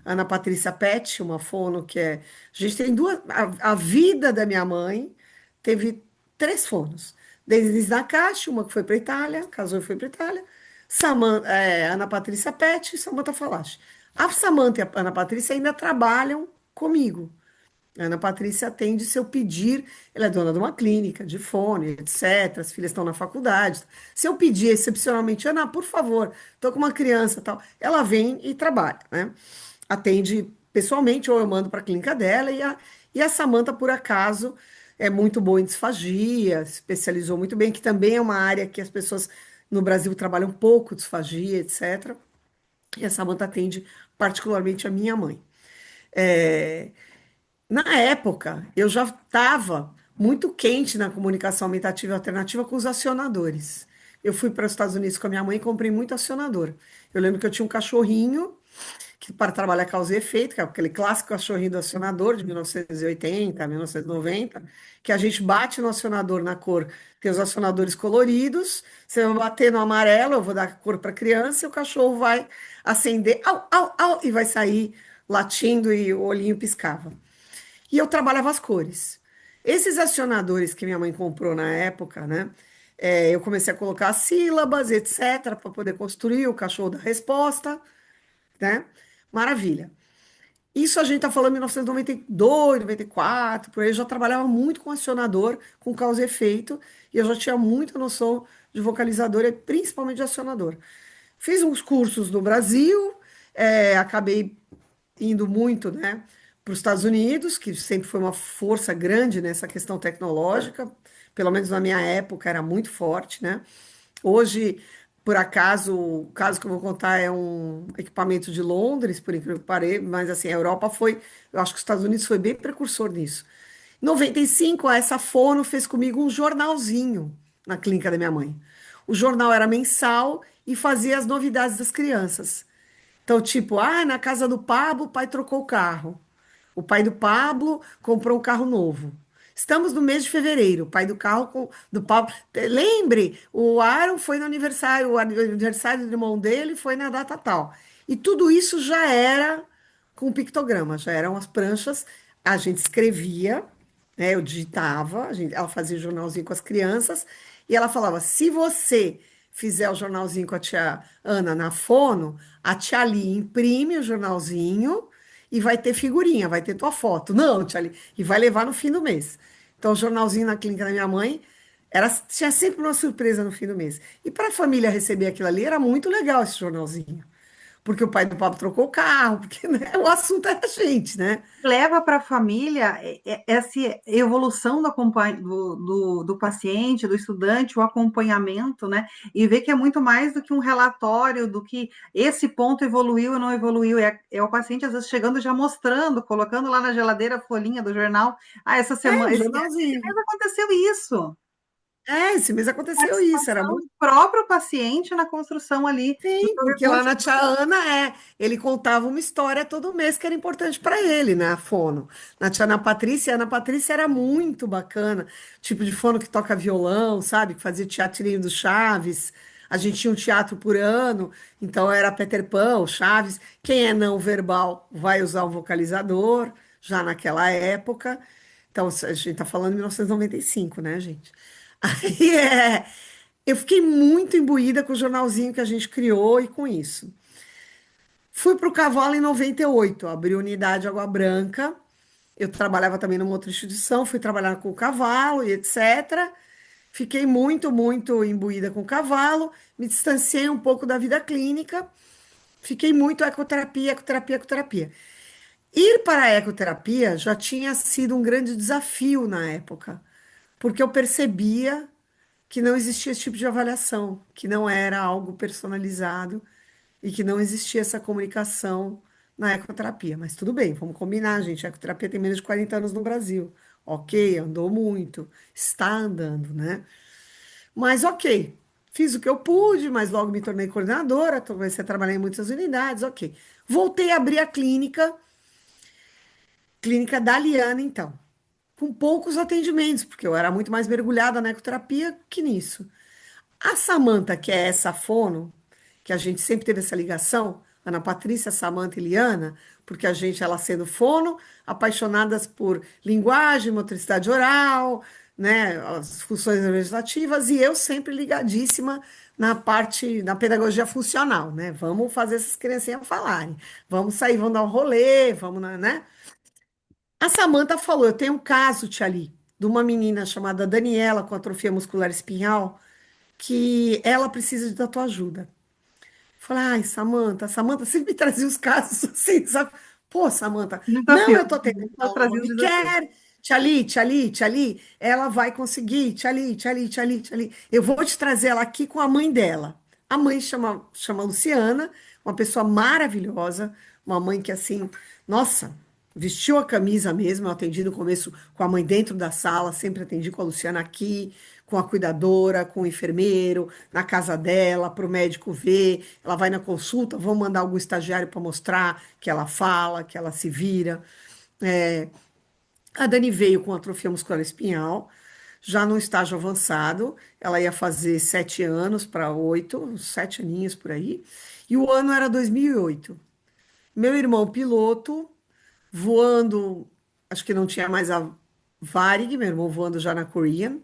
B: Ana Patrícia Pet, uma fono que é. A gente tem duas. A vida da minha mãe teve três fonos. Denise Nakashi, uma que foi para Itália, casou e foi para Itália. Ana Patrícia Pet e Samantha Falache. A Samantha e a Ana Patrícia ainda trabalham comigo. A Ana Patrícia atende se eu pedir, ela é dona de uma clínica, de fone, etc. As filhas estão na faculdade. Se eu pedir excepcionalmente, Ana, por favor, estou com uma criança, tal, ela vem e trabalha, né? Atende pessoalmente, ou eu mando para a clínica dela, e a Samanta, por acaso, é muito boa em disfagia, se especializou muito bem, que também é uma área que as pessoas no Brasil trabalham pouco, disfagia, etc. E a Samanta atende particularmente a minha mãe. É, na época, eu já estava muito quente na comunicação aumentativa e alternativa com os acionadores. Eu fui para os Estados Unidos com a minha mãe e comprei muito acionador. Eu lembro que eu tinha um cachorrinho que para trabalhar causa e efeito, que é aquele clássico cachorrinho do acionador de 1980, 1990, que a gente bate no acionador na cor. Tem os acionadores coloridos, você vai bater no amarelo, eu vou dar cor para a criança, e o cachorro vai acender, au, au, au, e vai sair latindo e o olhinho piscava. E eu trabalhava as cores. Esses acionadores que minha mãe comprou na época, né? Eu comecei a colocar sílabas, etc., para poder construir o cachorro da resposta, né? Maravilha. Isso a gente está falando em 1992, 94, por aí eu já trabalhava muito com acionador, com causa e efeito, e eu já tinha muita noção de vocalizador e principalmente de acionador. Fiz uns cursos no Brasil, acabei indo muito, né, para os Estados Unidos, que sempre foi uma força grande nessa questão tecnológica, pelo menos na minha época era muito forte, né? Hoje, por acaso, o caso que eu vou contar é um equipamento de Londres, por incrível que pareça, mas assim, a Europa foi, eu acho que os Estados Unidos foi bem precursor nisso. Em 95, essa Fono fez comigo um jornalzinho na clínica da minha mãe. O jornal era mensal e fazia as novidades das crianças. Então, tipo, na casa do Pablo, o pai trocou o carro. O pai do Pablo comprou um carro novo. Estamos no mês de fevereiro. O pai do carro do Pablo. Lembre, o Aaron foi no aniversário, o aniversário do irmão dele foi na data tal. E tudo isso já era com pictograma, já eram as pranchas. A gente escrevia, né? Eu digitava, ela fazia o jornalzinho com as crianças e ela falava: se você fizer o jornalzinho com a tia Ana na fono, a tia Ali imprime o jornalzinho e vai ter figurinha, vai ter tua foto. Não, tia Ali, e vai levar no fim do mês. Então, o jornalzinho na clínica da minha mãe tinha sempre uma surpresa no fim do mês. E para a família receber aquilo ali, era muito legal esse jornalzinho. Porque o pai do Pablo trocou o carro, porque né, o assunto era a gente, né?
A: Leva para a família essa evolução do paciente, do estudante, o acompanhamento, né? E ver que é muito mais do que um relatório, do que esse ponto evoluiu ou não evoluiu. É o paciente, às vezes, chegando já mostrando, colocando lá na geladeira a folhinha do jornal. Ah, essa
B: É,
A: semana,
B: um
A: esse
B: jornalzinho.
A: mês aconteceu isso.
B: Esse mês aconteceu isso, era
A: Participação
B: muito.
A: do próprio paciente na construção ali do
B: Sim,
A: seu
B: porque lá na
A: diagnóstico.
B: Tia Ana ele contava uma história todo mês que era importante para ele, né, a fono. Na Tia Ana Patrícia era muito bacana, tipo de fono que toca violão, sabe, que fazia teatrinho do Chaves. A gente tinha um teatro por ano, então era Peter Pan, o Chaves. Quem é não verbal vai usar um vocalizador, já naquela época. Então, a gente está falando de 1995, né, gente? Aí eu fiquei muito imbuída com o jornalzinho que a gente criou e com isso. Fui para o Cavalo em 98, abri unidade Água Branca. Eu trabalhava também numa outra instituição, fui trabalhar com o Cavalo e etc. Fiquei muito, muito imbuída com o Cavalo, me distanciei um pouco da vida clínica, fiquei muito ecoterapia, ecoterapia, ecoterapia. Ir para a ecoterapia já tinha sido um grande desafio na época, porque eu percebia que não existia esse tipo de avaliação, que não era algo personalizado e que não existia essa comunicação na ecoterapia. Mas tudo bem, vamos combinar, gente. A ecoterapia tem menos de 40 anos no Brasil. Ok, andou muito, está andando, né? Mas ok, fiz o que eu pude, mas logo me tornei coordenadora, comecei a trabalhar em muitas unidades, ok. Voltei a abrir a clínica, clínica da Liana, então, com poucos atendimentos, porque eu era muito mais mergulhada na ecoterapia que nisso. A Samanta, que é essa fono, que a gente sempre teve essa ligação, Ana Patrícia, Samanta e Liana, porque a gente, ela sendo fono, apaixonadas por linguagem, motricidade oral, né, as funções legislativas, e eu sempre ligadíssima na parte, na pedagogia funcional, né? Vamos fazer essas criancinhas falarem, vamos sair, vamos dar um rolê, vamos, né? A Samanta falou, eu tenho um caso, Tia Ali, de uma menina chamada Daniela com atrofia muscular espinhal, que ela precisa da tua ajuda. Falei, ai, Samanta sempre me trazia os casos assim, sabe? Pô, Samanta, não,
A: Desafio.
B: eu tô tentando
A: Só
B: dar uma
A: trazia um
B: me
A: desafio.
B: quer, tia Ali, tia Ali, tia Ali, ela vai conseguir, tia Ali, tia Ali, tia Ali, tia Ali. Eu vou te trazer ela aqui com a mãe dela. A mãe chama Luciana, uma pessoa maravilhosa, uma mãe que assim, nossa, vestiu a camisa mesmo, eu atendi no começo com a mãe dentro da sala, sempre atendi com a Luciana aqui, com a cuidadora, com o enfermeiro, na casa dela, para o médico ver. Ela vai na consulta, vão mandar algum estagiário para mostrar que ela fala, que ela se vira. É, a Dani veio com atrofia muscular espinhal, já no estágio avançado. Ela ia fazer 7 anos para 8, uns 7 aninhos por aí. E o ano era 2008. Meu irmão piloto, voando, acho que não tinha mais a Varig, meu irmão voando já na Korean.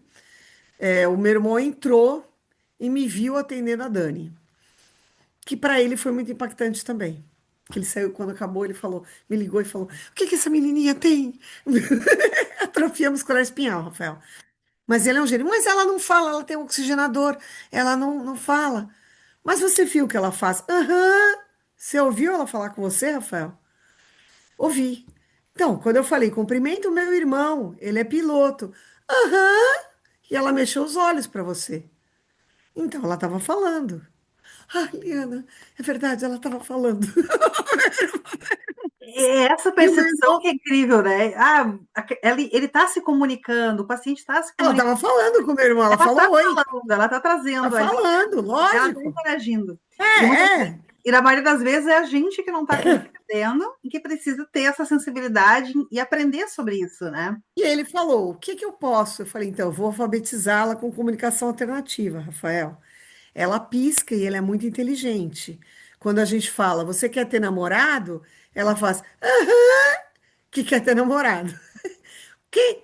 B: O meu irmão entrou e me viu atendendo a Dani, que para ele foi muito impactante também. Que ele saiu, quando acabou, ele falou, me ligou e falou: O que que essa menininha tem? Atrofia muscular espinhal, Rafael. Mas ele é um gênio. Mas ela não fala, ela tem um oxigenador, ela não fala. Mas você viu o que ela faz? Aham. Você ouviu ela falar com você, Rafael? Ouvi. Então, quando eu falei, cumprimento o meu irmão, ele é piloto. Aham. E ela mexeu os olhos para você. Então, ela estava falando. Ah, Liana, é verdade, ela estava falando.
A: É essa
B: E o meu
A: percepção
B: irmão,
A: que é incrível, né? Ele está se comunicando, o paciente está se
B: ela
A: comunicando,
B: estava falando com o meu irmão, ela
A: ela está
B: falou oi.
A: falando, ela está
B: Tá
A: trazendo ali,
B: falando,
A: ela está
B: lógico.
A: interagindo. E, muitas,
B: É.
A: e na maioria das vezes é a gente que não está compreendendo e que precisa ter essa sensibilidade e aprender sobre isso, né?
B: E ele falou: o que que eu posso? Eu falei: então, eu vou alfabetizá-la com comunicação alternativa, Rafael. Ela pisca e ela é muito inteligente. Quando a gente fala, você quer ter namorado? Ela faz, aham, que quer ter namorado.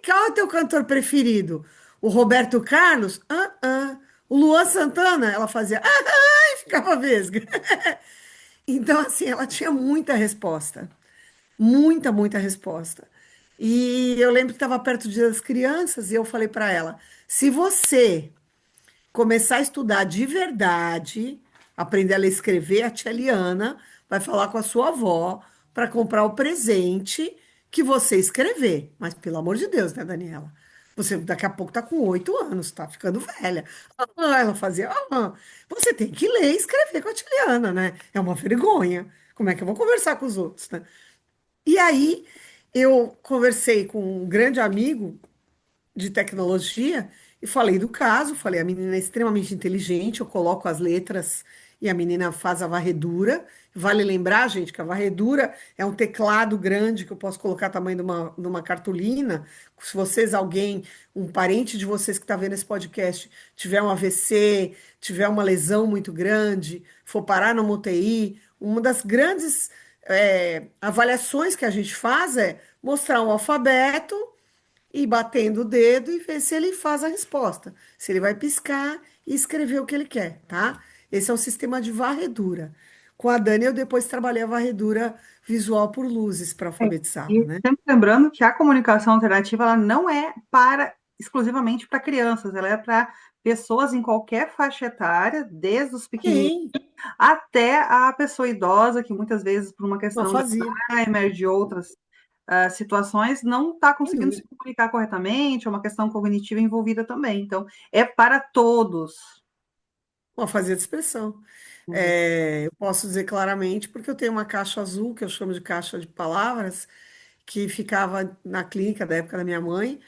B: Qual é o teu cantor preferido? O Roberto Carlos? Ah, ah. O Luan Santana? Ela fazia, ah, e ficava vesga. Então, assim, ela tinha muita resposta. Muita resposta. E eu lembro que estava perto do Dia das Crianças e eu falei para ela: se você começar a estudar de verdade, aprender a ler e escrever, a tia Liana vai falar com a sua avó para comprar o presente que você escrever. Mas pelo amor de Deus, né, Daniela? Você daqui a pouco tá com 8 anos, tá ficando velha. Ah, ela fazia, você tem que ler e escrever com a tia Liana, né? É uma vergonha. Como é que eu vou conversar com os outros, né? E aí eu conversei com um grande amigo de tecnologia e falei do caso, falei, a menina é extremamente inteligente, eu coloco as letras e a menina faz a varredura. Vale lembrar, gente, que a varredura é um teclado grande que eu posso colocar tamanho de uma cartolina. Se vocês, alguém, um parente de vocês que está vendo esse podcast, tiver um AVC, tiver uma lesão muito grande, for parar numa UTI, uma das grandes avaliações que a gente faz é mostrar um alfabeto e batendo o dedo e ver se ele faz a resposta. Se ele vai piscar e escrever o que ele quer, tá? Esse é o sistema de varredura. Com a Dani, eu depois trabalhei a varredura visual por luzes para
A: É,
B: alfabetizá-la,
A: e
B: né?
A: sempre lembrando que a comunicação alternativa ela não é para exclusivamente para crianças, ela é para pessoas em qualquer faixa etária, desde os pequeninos
B: Sim,
A: até a pessoa idosa, que muitas vezes, por uma
B: não
A: questão de
B: fazia,
A: Alzheimer, de outras situações, não está
B: sem
A: conseguindo se
B: dúvida.
A: comunicar corretamente, é uma questão cognitiva envolvida também. Então, é para todos.
B: Não fazia de expressão.
A: Uhum.
B: Eu posso dizer claramente, porque eu tenho uma caixa azul, que eu chamo de caixa de palavras, que ficava na clínica da época da minha mãe,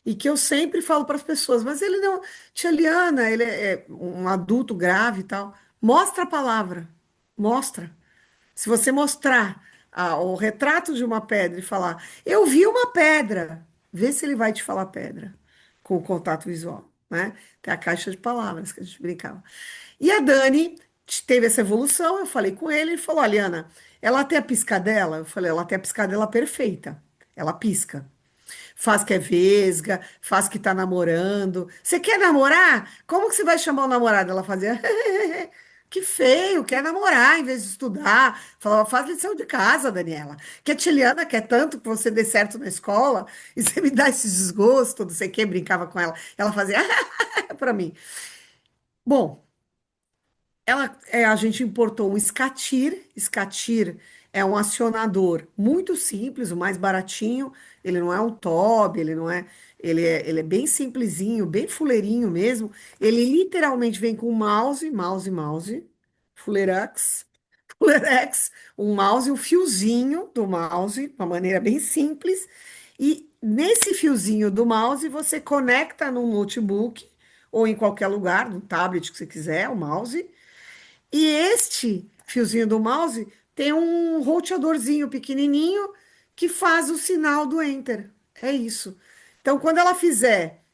B: e que eu sempre falo para as pessoas, mas ele não, tia Liana, ele é um adulto grave e tal. Mostra a palavra, mostra. Se você mostrar o retrato de uma pedra e falar, eu vi uma pedra, vê se ele vai te falar pedra com o contato visual, né? Tem a caixa de palavras que a gente brincava. E a Dani teve essa evolução, eu falei com ele, ele falou, Liana, ela tem a piscadela? Eu falei, ela tem a piscadela perfeita. Ela pisca. Faz que é vesga, faz que tá namorando. Você quer namorar? Como que você vai chamar o namorado? Ela fazia, que feio, quer namorar em vez de estudar. Falava, faz lição de casa, Daniela. Que a Tiliana quer tanto que você dê certo na escola e você me dá esse desgosto, não sei o que, brincava com ela. Ela fazia para mim. Bom, a gente importou um Scatir. Scatir é um acionador muito simples, o mais baratinho. Ele não é um Toby, ele não é. Ele é bem simplesinho, bem fuleirinho mesmo. Ele literalmente vem com mouse, Fuleirax, Fuleirex, um mouse, um fiozinho do mouse, de uma maneira bem simples. E nesse fiozinho do mouse você conecta no notebook ou em qualquer lugar, no tablet que você quiser, o mouse. E este fiozinho do mouse tem um roteadorzinho pequenininho que faz o sinal do Enter. É isso. Então, quando ela fizer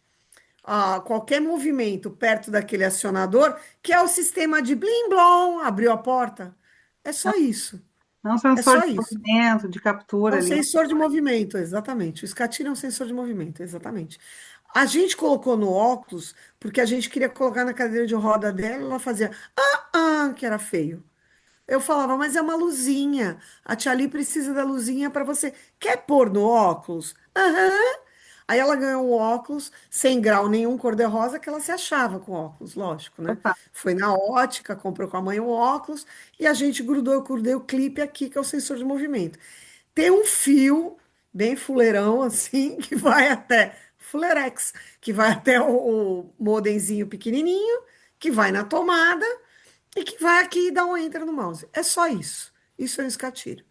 B: qualquer movimento perto daquele acionador, que é o sistema de blim blom, abriu a porta, é só isso.
A: É um
B: É
A: sensor
B: só
A: de
B: isso.
A: movimento, de
B: É
A: captura
B: um
A: ali.
B: sensor de movimento, exatamente. O SCATIR é um sensor de movimento, exatamente. A gente colocou no óculos porque a gente queria colocar na cadeira de roda dela, ela fazia que era feio. Eu falava, mas é uma luzinha. A tia Ali precisa da luzinha para você. Quer pôr no óculos? Aham. Aí ela ganhou um óculos sem grau nenhum cor-de-rosa que ela se achava com óculos, lógico, né?
A: Opa,
B: Foi na ótica, comprou com a mãe um óculos e a gente grudou, eu grudei o clipe aqui, que é o sensor de movimento. Tem um fio bem fuleirão assim, que vai até fuleirex, que vai até o modemzinho pequenininho, que vai na tomada e que vai aqui e dá um enter no mouse. É só isso. Isso é um escatiro.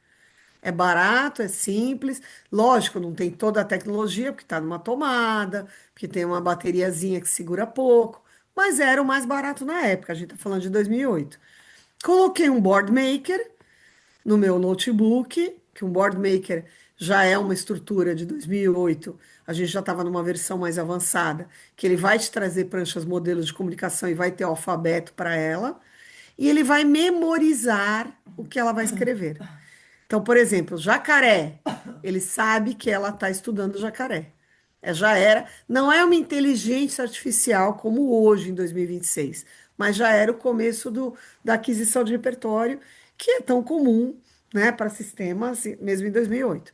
B: É barato, é simples. Lógico, não tem toda a tecnologia, porque está numa tomada, porque tem uma bateriazinha que segura pouco, mas era o mais barato na época. A gente está falando de 2008. Coloquei um board maker no meu notebook, que um board maker já é uma estrutura de 2008. A gente já estava numa versão mais avançada, que ele vai te trazer pranchas modelos de comunicação e vai ter alfabeto para ela, e ele vai memorizar o que ela vai escrever. Então, por exemplo, jacaré, ele sabe que ela está estudando jacaré. É, já era, não é uma inteligência artificial como hoje, em 2026, mas já era o começo da aquisição de repertório, que é tão comum, né, para sistemas, mesmo em 2008.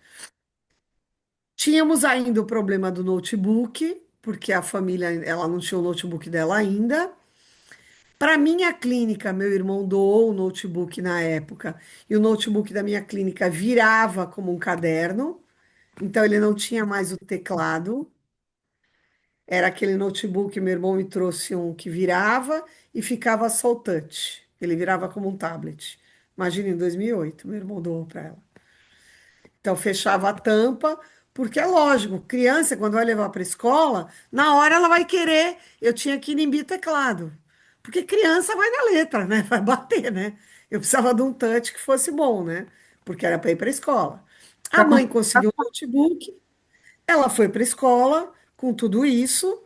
B: Tínhamos ainda o problema do notebook, porque a família, ela não tinha o notebook dela ainda. Para minha clínica, meu irmão doou o notebook na época, e o notebook da minha clínica virava como um caderno, então ele não tinha mais o teclado. Era aquele notebook, meu irmão me trouxe um que virava e ficava só o touch. Ele virava como um tablet. Imagina, em 2008, meu irmão doou para ela. Então fechava a tampa, porque é lógico, criança, quando vai levar para a escola, na hora ela vai querer. Eu tinha que inibir teclado, porque criança vai na letra, né? Vai bater, né? Eu precisava de um touch que fosse bom, né? Porque era para ir para a escola. A
A: para
B: mãe conseguiu um notebook, ela foi para a escola com tudo isso.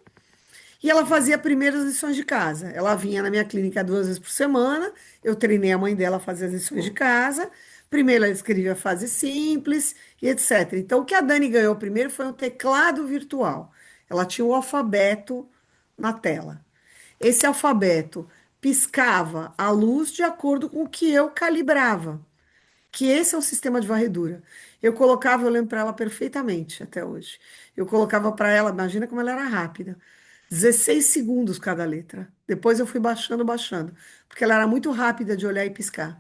B: E ela fazia primeiras lições de casa. Ela vinha na minha clínica 2 vezes por semana. Eu treinei a mãe dela a fazer as lições de casa. Primeiro ela escrevia fase simples e etc. Então, o que a Dani ganhou primeiro foi um teclado virtual. Ela tinha o alfabeto na tela. Esse alfabeto piscava a luz de acordo com o que eu calibrava, que esse é o sistema de varredura. Eu colocava, eu lembro para ela perfeitamente até hoje. Eu colocava para ela, imagina como ela era rápida. 16 segundos cada letra. Depois eu fui baixando, baixando, porque ela era muito rápida de olhar e piscar.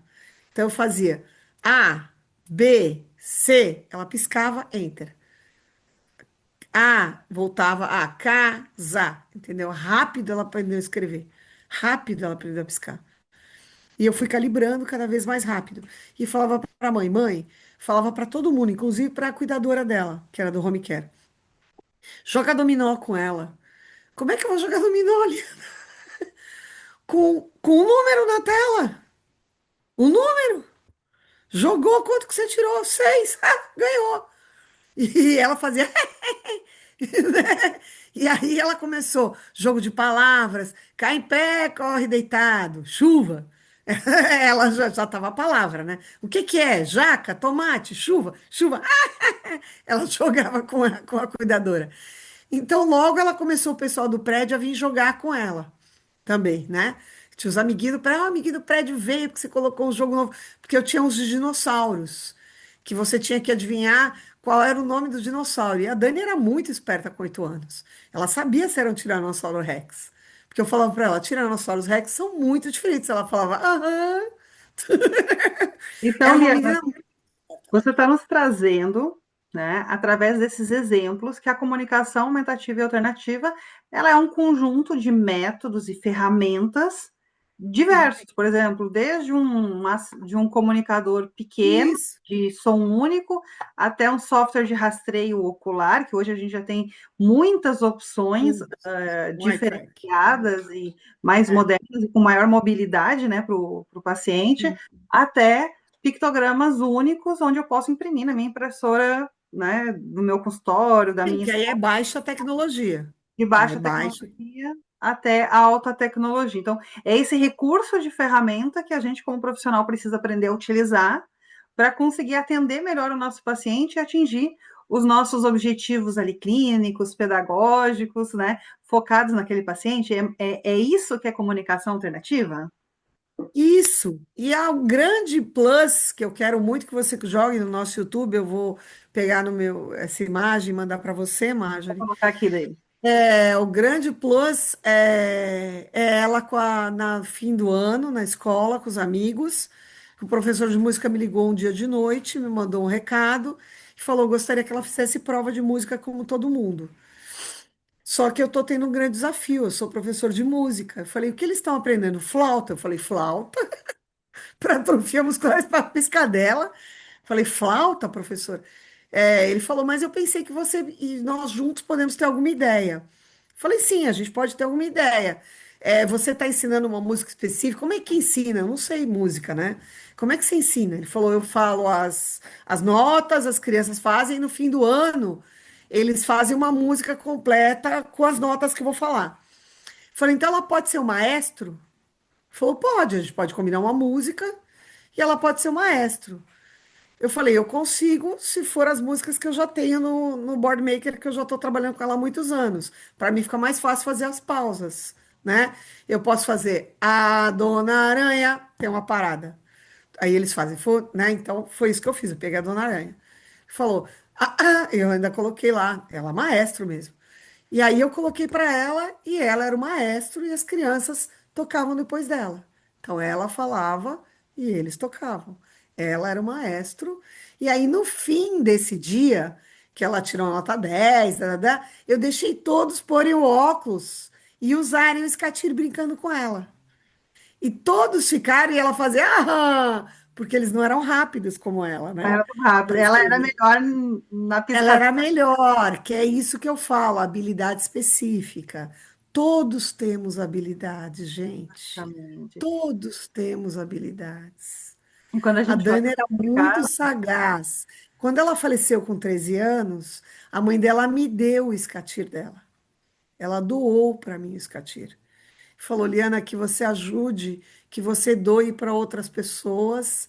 B: Então eu fazia A, B, C, ela piscava, enter. A, voltava a casa, entendeu? Rápido ela aprendeu a escrever. Rápido ela aprendeu a piscar. E eu fui calibrando cada vez mais rápido. E falava para a mãe, mãe, falava para todo mundo, inclusive para a cuidadora dela, que era do home care. Joga dominó com ela. Como é que eu vou jogar dominó ali? Com um número na tela. Um número. Jogou, quanto que você tirou? 6. Ah, ganhou. E ela fazia. Né? E aí ela começou, jogo de palavras, cai em pé, corre deitado, chuva. Ela já estava a palavra, né? O que que é? Jaca, tomate, chuva, chuva. Ela jogava com a cuidadora. Então, logo ela começou o pessoal do prédio a vir jogar com ela também, né? Tinha os amiguinhos do prédio, o amiguinho do prédio veio porque você colocou um jogo novo. Porque eu tinha uns de dinossauros, que você tinha que adivinhar qual era o nome do dinossauro. E a Dani era muito esperta com 8 anos. Ela sabia se era um Tiranossauro Rex. Porque eu falava para ela, Tiranossauros Rex são muito diferentes. Ela falava, aham.
A: então,
B: Era uma
A: Liana,
B: menina.
A: você está nos trazendo, né, através desses exemplos, que a comunicação aumentativa e alternativa, ela é um conjunto de métodos e ferramentas diversos. Por exemplo, desde de um comunicador pequeno,
B: Isso.
A: de som único, até um software de rastreio ocular, que hoje a gente já tem muitas opções
B: Um eye track.
A: diferenciadas e mais
B: É.
A: modernas e com maior mobilidade, né, para o paciente, até pictogramas únicos, onde eu posso imprimir na minha impressora, né, do meu consultório, da
B: Sim,
A: minha
B: que aí é
A: escola,
B: baixa tecnologia.
A: de
B: Já é
A: baixa
B: baixa.
A: tecnologia até a alta tecnologia. Então, é esse recurso de ferramenta que a gente, como profissional, precisa aprender a utilizar para conseguir atender melhor o nosso paciente e atingir os nossos objetivos ali clínicos, pedagógicos, né, focados naquele paciente. É isso que é comunicação alternativa?
B: Isso. E há um grande plus que eu quero muito que você jogue no nosso YouTube. Eu vou pegar no meu essa imagem e mandar para você,
A: Vou
B: Marjorie.
A: colocar aqui daí.
B: O grande plus é ela na fim do ano, na escola, com os amigos. O professor de música me ligou um dia de noite, me mandou um recado e falou: gostaria que ela fizesse prova de música como todo mundo. Só que eu estou tendo um grande desafio, eu sou professor de música. Eu falei: o que eles estão aprendendo? Flauta? Eu falei: flauta? Para atrofia muscular para piscadela. Falei: flauta, professor? Ele falou: mas eu pensei que você e nós juntos podemos ter alguma ideia. Falei: sim, a gente pode ter alguma ideia. Você está ensinando uma música específica? Como é que ensina? Eu não sei música, né? Como é que você ensina? Ele falou: eu falo as notas, as crianças fazem, e no fim do ano eles fazem uma música completa com as notas que eu vou falar. Falei: então ela pode ser o maestro? Falou: pode, a gente pode combinar uma música e ela pode ser o maestro. Eu falei: eu consigo, se for as músicas que eu já tenho no Board Maker, que eu já estou trabalhando com ela há muitos anos. Para mim fica mais fácil fazer as pausas, né? Eu posso fazer a Dona Aranha, tem uma parada. Aí eles fazem, né? Então foi isso que eu fiz, eu peguei a Dona Aranha. Falou, eu ainda coloquei lá, ela é maestro mesmo. E aí eu coloquei para ela e ela era o maestro e as crianças tocavam depois dela. Então ela falava e eles tocavam. Ela era o maestro. E aí no fim desse dia, que ela tirou a nota 10, eu deixei todos porem o óculos e usarem o escatir brincando com ela. E todos ficaram e ela fazia, porque eles não eram rápidos como ela,
A: Ela
B: né?
A: era muito rápida. Ela era melhor na
B: Ela
A: piscadela.
B: era melhor, que é isso que eu falo, habilidade específica. Todos temos habilidades, gente.
A: Exatamente.
B: Todos temos habilidades.
A: E quando a
B: A
A: gente vai
B: Dani era
A: ficar,
B: muito sagaz. Quando ela faleceu com 13 anos, a mãe dela me deu o escatir dela. Ela doou para mim o escatir. Falou: Liana, que você ajude, que você doe para outras pessoas,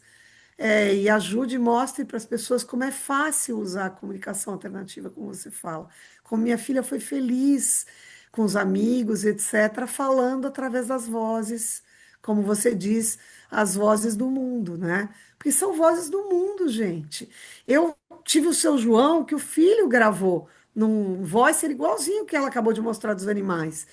B: e ajude e mostre para as pessoas como é fácil usar a comunicação alternativa, como você fala. Como minha filha foi feliz com os amigos, etc., falando através das vozes, como você diz, as vozes do mundo, né? Porque são vozes do mundo, gente. Eu tive o seu João, que o filho gravou num voice igualzinho que ela acabou de mostrar dos animais.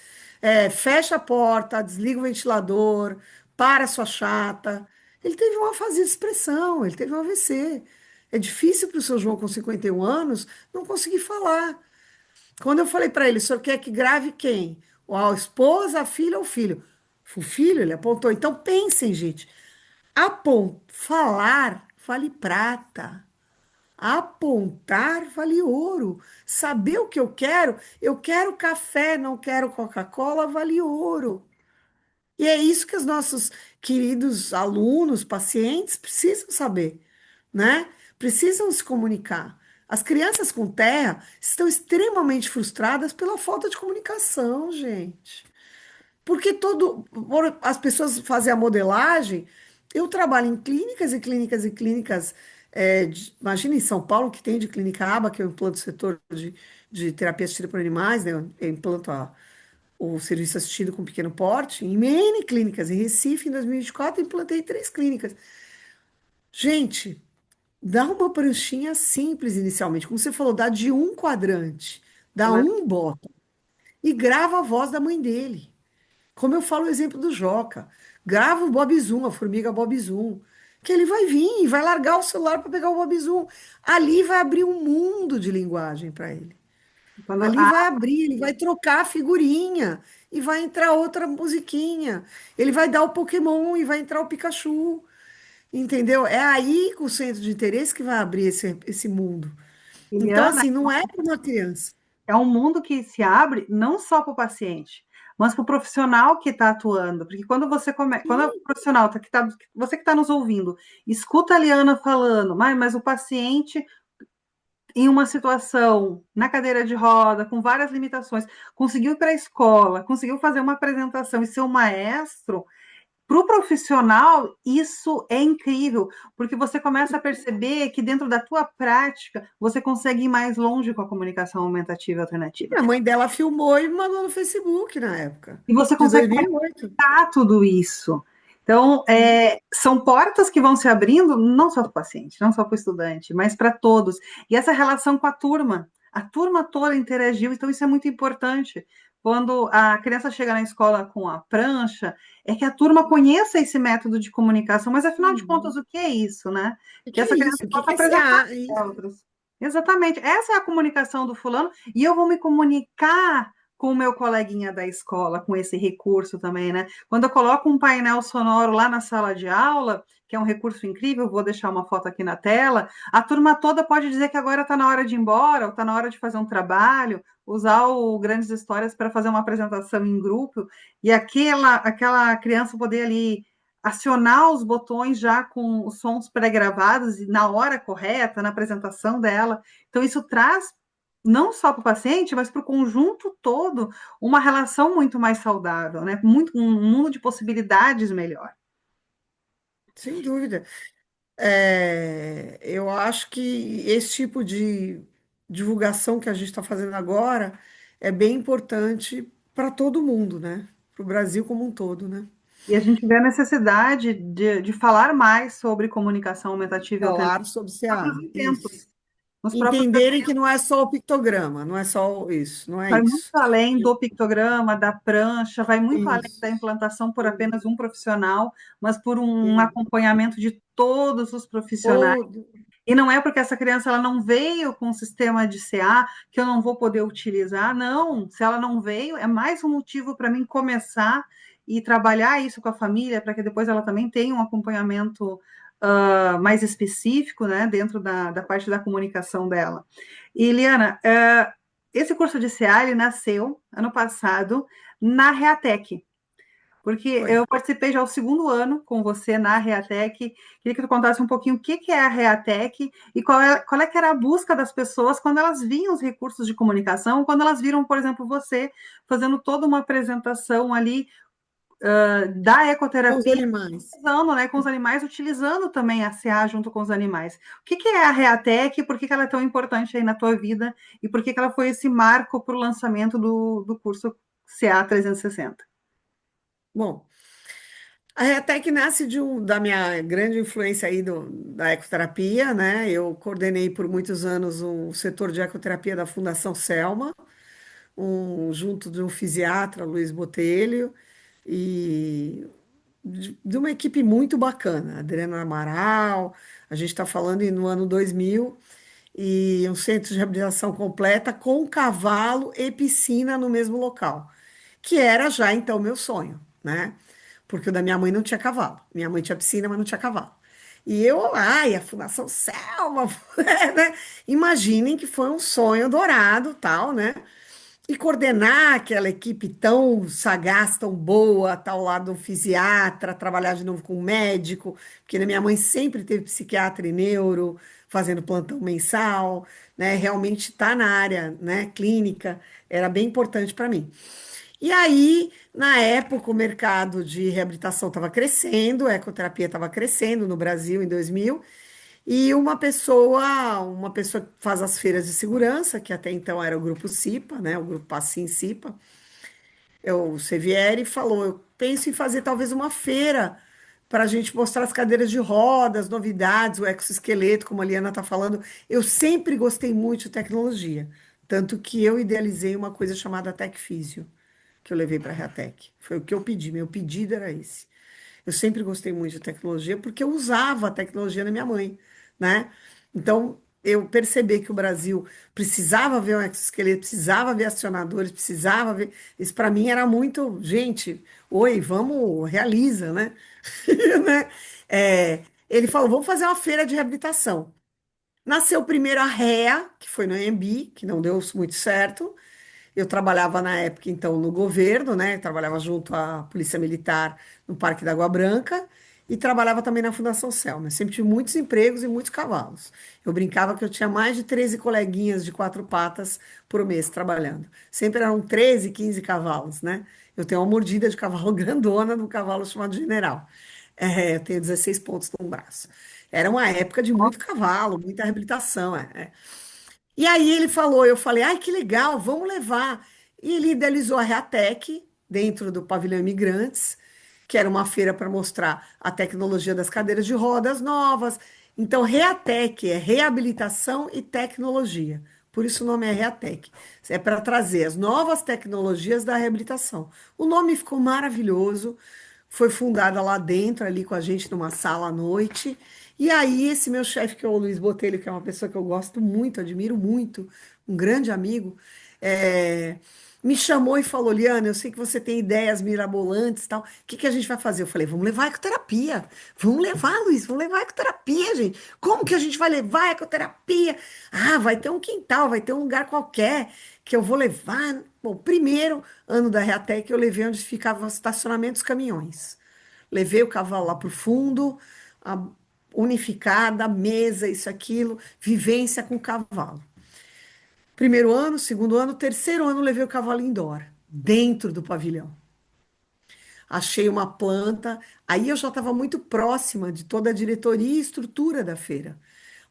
B: Fecha a porta, desliga o ventilador, para sua chata. Ele teve uma afasia de expressão, ele teve um AVC. É difícil para o seu João, com 51 anos, não conseguir falar. Quando eu falei para ele: o senhor quer que grave quem? A esposa, a filha ou o filho? O filho, ele apontou. Então pensem, gente. Falar vale prata. Apontar vale ouro. Saber o que eu quero café, não quero Coca-Cola, vale ouro. E é isso que os nossos queridos alunos, pacientes precisam saber, né? Precisam se comunicar. As crianças com terra estão extremamente frustradas pela falta de comunicação, gente. Porque as pessoas fazem a modelagem. Eu trabalho em clínicas e clínicas e clínicas. Imagina em São Paulo, que tem de clínica ABA, que eu implanto o setor de terapia assistida por animais, né? Eu implanto o serviço assistido com pequeno porte, em N clínicas. Em Recife, em 2024, implantei 3 clínicas. Gente, dá uma pranchinha simples inicialmente. Como você falou, dá de um quadrante, dá
A: começa
B: um botão e grava a voz da mãe dele. Como eu falo o exemplo do Joca. Grava o Bob Zoom, a formiga Bob Zoom. Que ele vai vir e vai largar o celular para pegar o Bob Zoom. Ali vai abrir um mundo de linguagem para ele.
A: quando
B: Ali vai abrir, ele vai trocar a figurinha e vai entrar outra musiquinha. Ele vai dar o Pokémon e vai entrar o Pikachu. Entendeu? É aí com o centro de interesse que vai abrir esse mundo. Então,
A: Eliana,
B: assim, não é para uma criança.
A: é um mundo que se abre não só para o paciente, mas para o profissional que está atuando. Porque quando quando o profissional você que está nos ouvindo, escuta a Liana falando, mas o paciente em uma situação na cadeira de roda, com várias limitações, conseguiu ir para a escola, conseguiu fazer uma apresentação e ser um maestro. Para o profissional, isso é incrível, porque você começa a perceber que dentro da tua prática, você consegue ir mais longe com a comunicação aumentativa e alternativa.
B: A mãe dela filmou e mandou no Facebook na época,
A: E você
B: de
A: consegue
B: 2008.
A: conectar tudo isso. Então, são portas que vão se abrindo, não só para o paciente, não só para o estudante, mas para todos. E essa relação com a turma toda interagiu, então isso é muito importante. Quando a criança chega na escola com a prancha, é que a turma conheça esse método de comunicação, mas afinal de contas,
B: Uhum.
A: o que é isso, né?
B: O
A: Que
B: que é
A: essa criança
B: isso? O que
A: possa
B: que é esse
A: apresentar
B: A?
A: para outros. Exatamente, essa é a comunicação do fulano, e eu vou me comunicar com o meu coleguinha da escola, com esse recurso também, né? Quando eu coloco um painel sonoro lá na sala de aula, que é um recurso incrível, vou deixar uma foto aqui na tela, a turma toda pode dizer que agora está na hora de ir embora, ou está na hora de fazer um trabalho, usar o Grandes Histórias para fazer uma apresentação em grupo, e aquela criança poder ali acionar os botões já com os sons pré-gravados e na hora correta, na apresentação dela. Então, isso traz não só para o paciente, mas para o conjunto todo, uma relação muito mais saudável, né? Um mundo de possibilidades melhor.
B: Sem dúvida. Eu acho que esse tipo de divulgação que a gente está fazendo agora é bem importante para todo mundo, né? Para o Brasil como um todo, né?
A: E a gente vê a necessidade de falar mais sobre comunicação aumentativa e alternativa
B: Falar sobre
A: nos próprios
B: CA, isso.
A: eventos, nos próprios
B: Entenderem que não é só o pictograma, não é só isso, não é
A: vai muito
B: isso.
A: além do pictograma, da prancha, vai muito além
B: Isso,
A: da implantação por apenas um profissional, mas por um
B: isso.
A: acompanhamento de todos os profissionais.
B: Todo,
A: E não é porque essa criança ela não veio com o sistema de CA que eu não vou poder utilizar. Não, se ela não veio, é mais um motivo para mim começar e trabalhar isso com a família, para que depois ela também tenha um acompanhamento mais específico, né, dentro da parte da comunicação dela. E, Liana, esse curso de CA ele nasceu ano passado na Reatec, porque
B: foi.
A: eu participei já o segundo ano com você na Reatec. Queria que tu contasse um pouquinho o que que é a Reatec e qual é que era a busca das pessoas quando elas viam os recursos de comunicação, quando elas viram, por exemplo, você fazendo toda uma apresentação ali da
B: Com os
A: ecoterapia,
B: animais.
A: usando, né, com os animais, utilizando também a CA junto com os animais. O que que é a Reatec, por que que ela é tão importante aí na tua vida e por que que ela foi esse marco para o lançamento do curso CA 360?
B: Bom, a Reatec nasce da minha grande influência aí da ecoterapia, né? Eu coordenei por muitos anos o setor de ecoterapia da Fundação Selma, junto de um fisiatra, Luiz Botelho, e de uma equipe muito bacana, Adriana Amaral, a gente está falando no ano 2000, e um centro de reabilitação completa com cavalo e piscina no mesmo local, que era já então meu sonho, né? Porque o da minha mãe não tinha cavalo. Minha mãe tinha piscina, mas não tinha cavalo. E eu, ai, a Fundação Selma, né? Imaginem que foi um sonho dourado, tal, né? E coordenar aquela equipe tão sagaz, tão boa, estar ao lado do fisiatra, trabalhar de novo com um médico, porque minha mãe sempre teve psiquiatra e neuro, fazendo plantão mensal, né? Realmente estar na área, né, clínica era bem importante para mim. E aí, na época, o mercado de reabilitação estava crescendo, a ecoterapia estava crescendo no Brasil em 2000, e uma pessoa que faz as feiras de segurança, que até então era o grupo CIPA, né, o grupo Passim CIPA, o Sevieri falou, eu penso em fazer talvez uma feira para a gente mostrar as cadeiras de rodas, novidades, o exoesqueleto, como a Liana está falando. Eu sempre gostei muito de tecnologia, tanto que eu idealizei uma coisa chamada Tec Físio, que eu levei para a Reatec. Foi o que eu pedi, meu pedido era esse. Eu sempre gostei muito de tecnologia porque eu usava a tecnologia da minha mãe, né? Então, eu percebi que o Brasil precisava ver um exoesqueleto, precisava ver acionadores, precisava ver. Isso para mim era muito, gente, oi, vamos, realiza, né? Né? Ele falou, vamos fazer uma feira de reabilitação. Nasceu primeiro a REA, que foi no AMB, que não deu muito certo. Eu trabalhava na época, então, no governo, né? Trabalhava junto à Polícia Militar no Parque da Água Branca e trabalhava também na Fundação Selma. Eu sempre tive muitos empregos e muitos cavalos. Eu brincava que eu tinha mais de 13 coleguinhas de quatro patas por mês trabalhando. Sempre eram 13, 15 cavalos, né? Eu tenho uma mordida de cavalo grandona no cavalo chamado General. Eu tenho 16 pontos no braço. Era uma época de muito cavalo, muita reabilitação. E aí ele falou, eu falei, ai, que legal, vamos levar. E ele idealizou a Reatec dentro do pavilhão Imigrantes. que era uma feira para mostrar a tecnologia das cadeiras de rodas novas. Então, Reatec é reabilitação e tecnologia. Por isso o nome é Reatec. É para trazer as novas tecnologias da reabilitação. O nome ficou maravilhoso. Foi fundada lá dentro, ali com a gente, numa sala à noite. E aí, esse meu chefe, que é o Luiz Botelho, que é uma pessoa que eu gosto muito, admiro muito, um grande amigo, é, me chamou e falou: Liana, eu sei que você tem ideias mirabolantes e tal. O que que a gente vai fazer? Eu falei: vamos levar a ecoterapia. Vamos levar, Luiz, vamos levar a ecoterapia, gente. Como que a gente vai levar a ecoterapia? Ah, vai ter um quintal, vai ter um lugar qualquer que eu vou levar. Bom, primeiro ano da Reatec, eu levei onde ficavam os estacionamentos dos caminhões. Levei o cavalo lá para o fundo, a unificada, mesa, isso, aquilo, vivência com o cavalo. Primeiro ano, segundo ano, terceiro ano, levei o cavalo indoor, dentro do pavilhão. Achei uma planta, aí eu já estava muito próxima de toda a diretoria e estrutura da feira,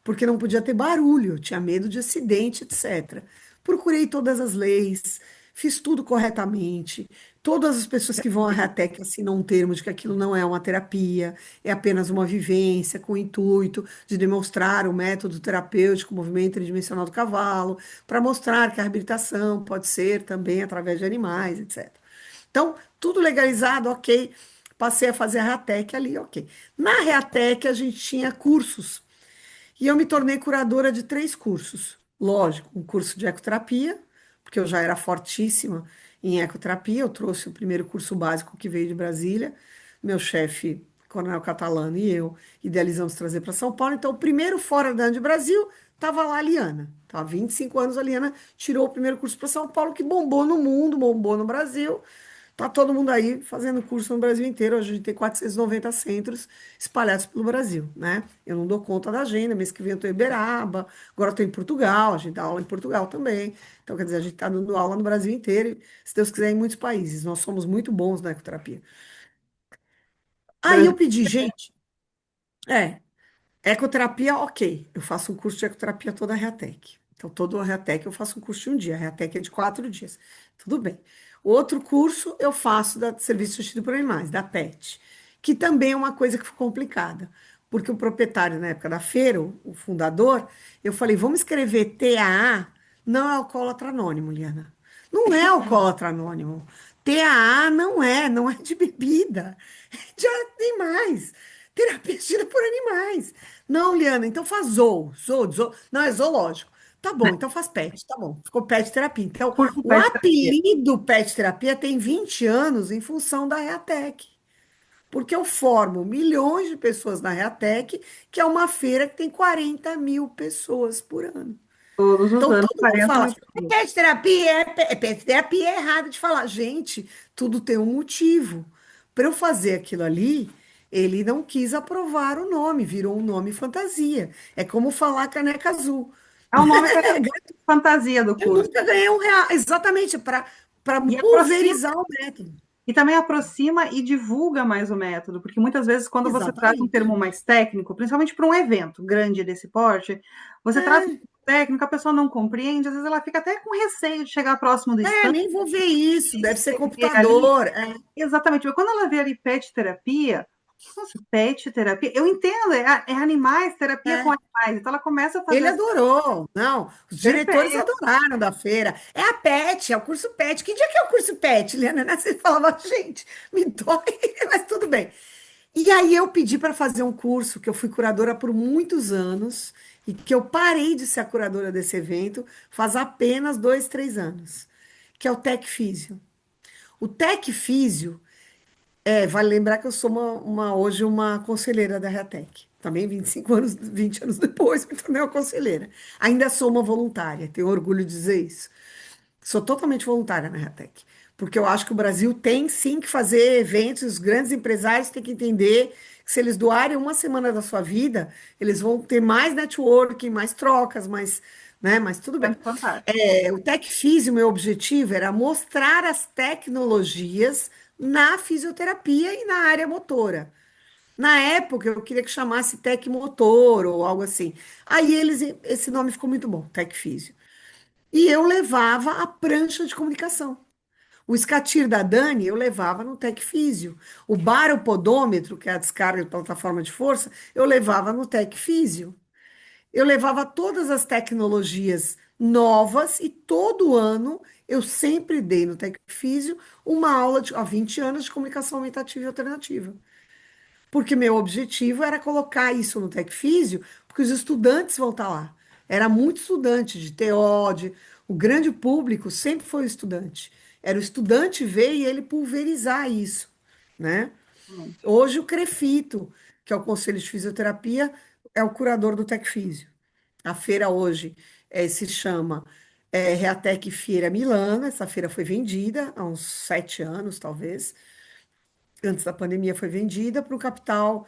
B: porque não podia ter barulho, eu tinha medo de acidente, etc. Procurei todas as leis, fiz tudo corretamente. Todas as pessoas que vão à Reatec assinam um termo de que aquilo não é uma terapia, é apenas uma vivência com o intuito de demonstrar o método terapêutico, o movimento tridimensional do cavalo, para mostrar que a reabilitação pode ser também através de animais, etc. Então, tudo legalizado, ok. Passei a fazer a Reatec ali, ok. Na Reatec, a gente tinha cursos e eu me tornei curadora de 3 cursos. Lógico, um curso de ecoterapia, porque eu já era fortíssima em ecoterapia. Eu trouxe o primeiro curso básico que veio de Brasília. Meu chefe, Coronel Catalano, e eu idealizamos trazer para São Paulo. Então, o primeiro fora da de Brasil estava lá a Liana. Então, há 25 anos a Liana tirou o primeiro curso para São Paulo, que bombou no mundo, bombou no Brasil. Tá todo mundo aí fazendo curso no Brasil inteiro. Hoje a gente tem 490 centros espalhados pelo Brasil, né? Eu não dou conta da agenda. Mês que vem eu estou em Uberaba, agora estou em Portugal, a gente dá aula em Portugal também. Então, quer dizer, a gente está dando aula no Brasil inteiro, e, se Deus quiser, em muitos países. Nós somos muito bons na ecoterapia. Aí eu
A: Brasil.
B: pedi, gente, é, ecoterapia, ok. Eu faço um curso de ecoterapia toda a Reatec. Então, todo a Reatec eu faço um curso de um dia. A Reatec é de 4 dias. Tudo bem. Outro curso eu faço da Serviço Substituto por Animais, da PET, que também é uma coisa que foi complicada. Porque o proprietário, na época da feira, o fundador, eu falei, vamos escrever TAA, não é alcoólatra anônimo, Liana. Não é alcoólatra anônimo. TAA não é de bebida, é de animais. Terapia assistida por animais. Não, Liana, então faz zoo. Não, é zoológico. Tá bom, então faz pet, tá bom. Ficou pet terapia. Então,
A: Curso
B: o
A: pet terapia.
B: apelido pet terapia tem 20 anos em função da Reatec. Porque eu formo milhões de pessoas na Reatec, que é uma feira que tem 40 mil pessoas por ano.
A: Todos os
B: Então,
A: anos,
B: todo mundo
A: 40
B: fala,
A: mil
B: é
A: pessoas.
B: pet terapia, pet terapia é errado de falar. Gente, tudo tem um motivo. Para eu fazer aquilo ali, ele não quis aprovar o nome, virou um nome fantasia. É como falar caneca azul.
A: É o nome da fantasia do
B: Eu
A: curso.
B: nunca ganhei R$ 1. Exatamente, para
A: E aproxima,
B: pulverizar o método.
A: e também aproxima e divulga mais o método, porque muitas vezes, quando você traz um
B: Exatamente.
A: termo mais técnico, principalmente para um evento grande desse porte, você traz um
B: É,
A: termo técnico, a pessoa não compreende, às vezes ela fica até com receio de chegar próximo do stand,
B: nem vou ver isso, deve ser
A: escrever ali.
B: computador. É,
A: Exatamente. Mas quando ela vê ali pet terapia, nossa, pet terapia, eu entendo, é animais, terapia com
B: é.
A: animais. Então ela começa a fazer
B: Ele
A: assim,
B: adorou. Não, os diretores
A: perfeito.
B: adoraram da feira. É a PET, é o curso PET. Que dia que é o curso PET, Liana? Né? Você falava, gente, me dói, mas tudo bem. E aí eu pedi para fazer um curso que eu fui curadora por muitos anos e que eu parei de ser a curadora desse evento faz apenas 2, 3 anos, que é o Tec Físio. O Tec Físio vale lembrar que eu sou hoje uma conselheira da Reatec. Também 25 anos, 20 anos depois, me tornei uma conselheira. Ainda sou uma voluntária, tenho orgulho de dizer isso. Sou totalmente voluntária na Reatec, porque eu acho que o Brasil tem sim que fazer eventos, os grandes empresários têm que entender que se eles doarem uma semana da sua vida, eles vão ter mais networking, mais trocas, mais, né? Mas tudo
A: É
B: bem.
A: fantástico.
B: O TecFísio, meu objetivo era mostrar as tecnologias na fisioterapia e na área motora. Na época, eu queria que chamasse Tecmotor ou algo assim. Aí esse nome ficou muito bom, TecFísio. E eu levava a prancha de comunicação. O escatir da Dani eu levava no Tecfísio. O baropodômetro, que é a descarga de plataforma de força, eu levava no Tecfísio. Eu levava todas as tecnologias novas e todo ano eu sempre dei no Tecfísio uma aula há 20 anos de comunicação aumentativa e alternativa. Porque meu objetivo era colocar isso no Tecfísio, porque os estudantes vão estar lá. Era muito estudante de TO, o grande público sempre foi o estudante. Era o estudante ver e ele pulverizar isso, né?
A: Exatamente.
B: Hoje o CREFITO, que é o Conselho de Fisioterapia, é o curador do Tecfísio. A feira hoje se chama Reatec Feira Milano. Essa feira foi vendida há uns 7 anos, talvez. Antes da pandemia foi vendida para o capital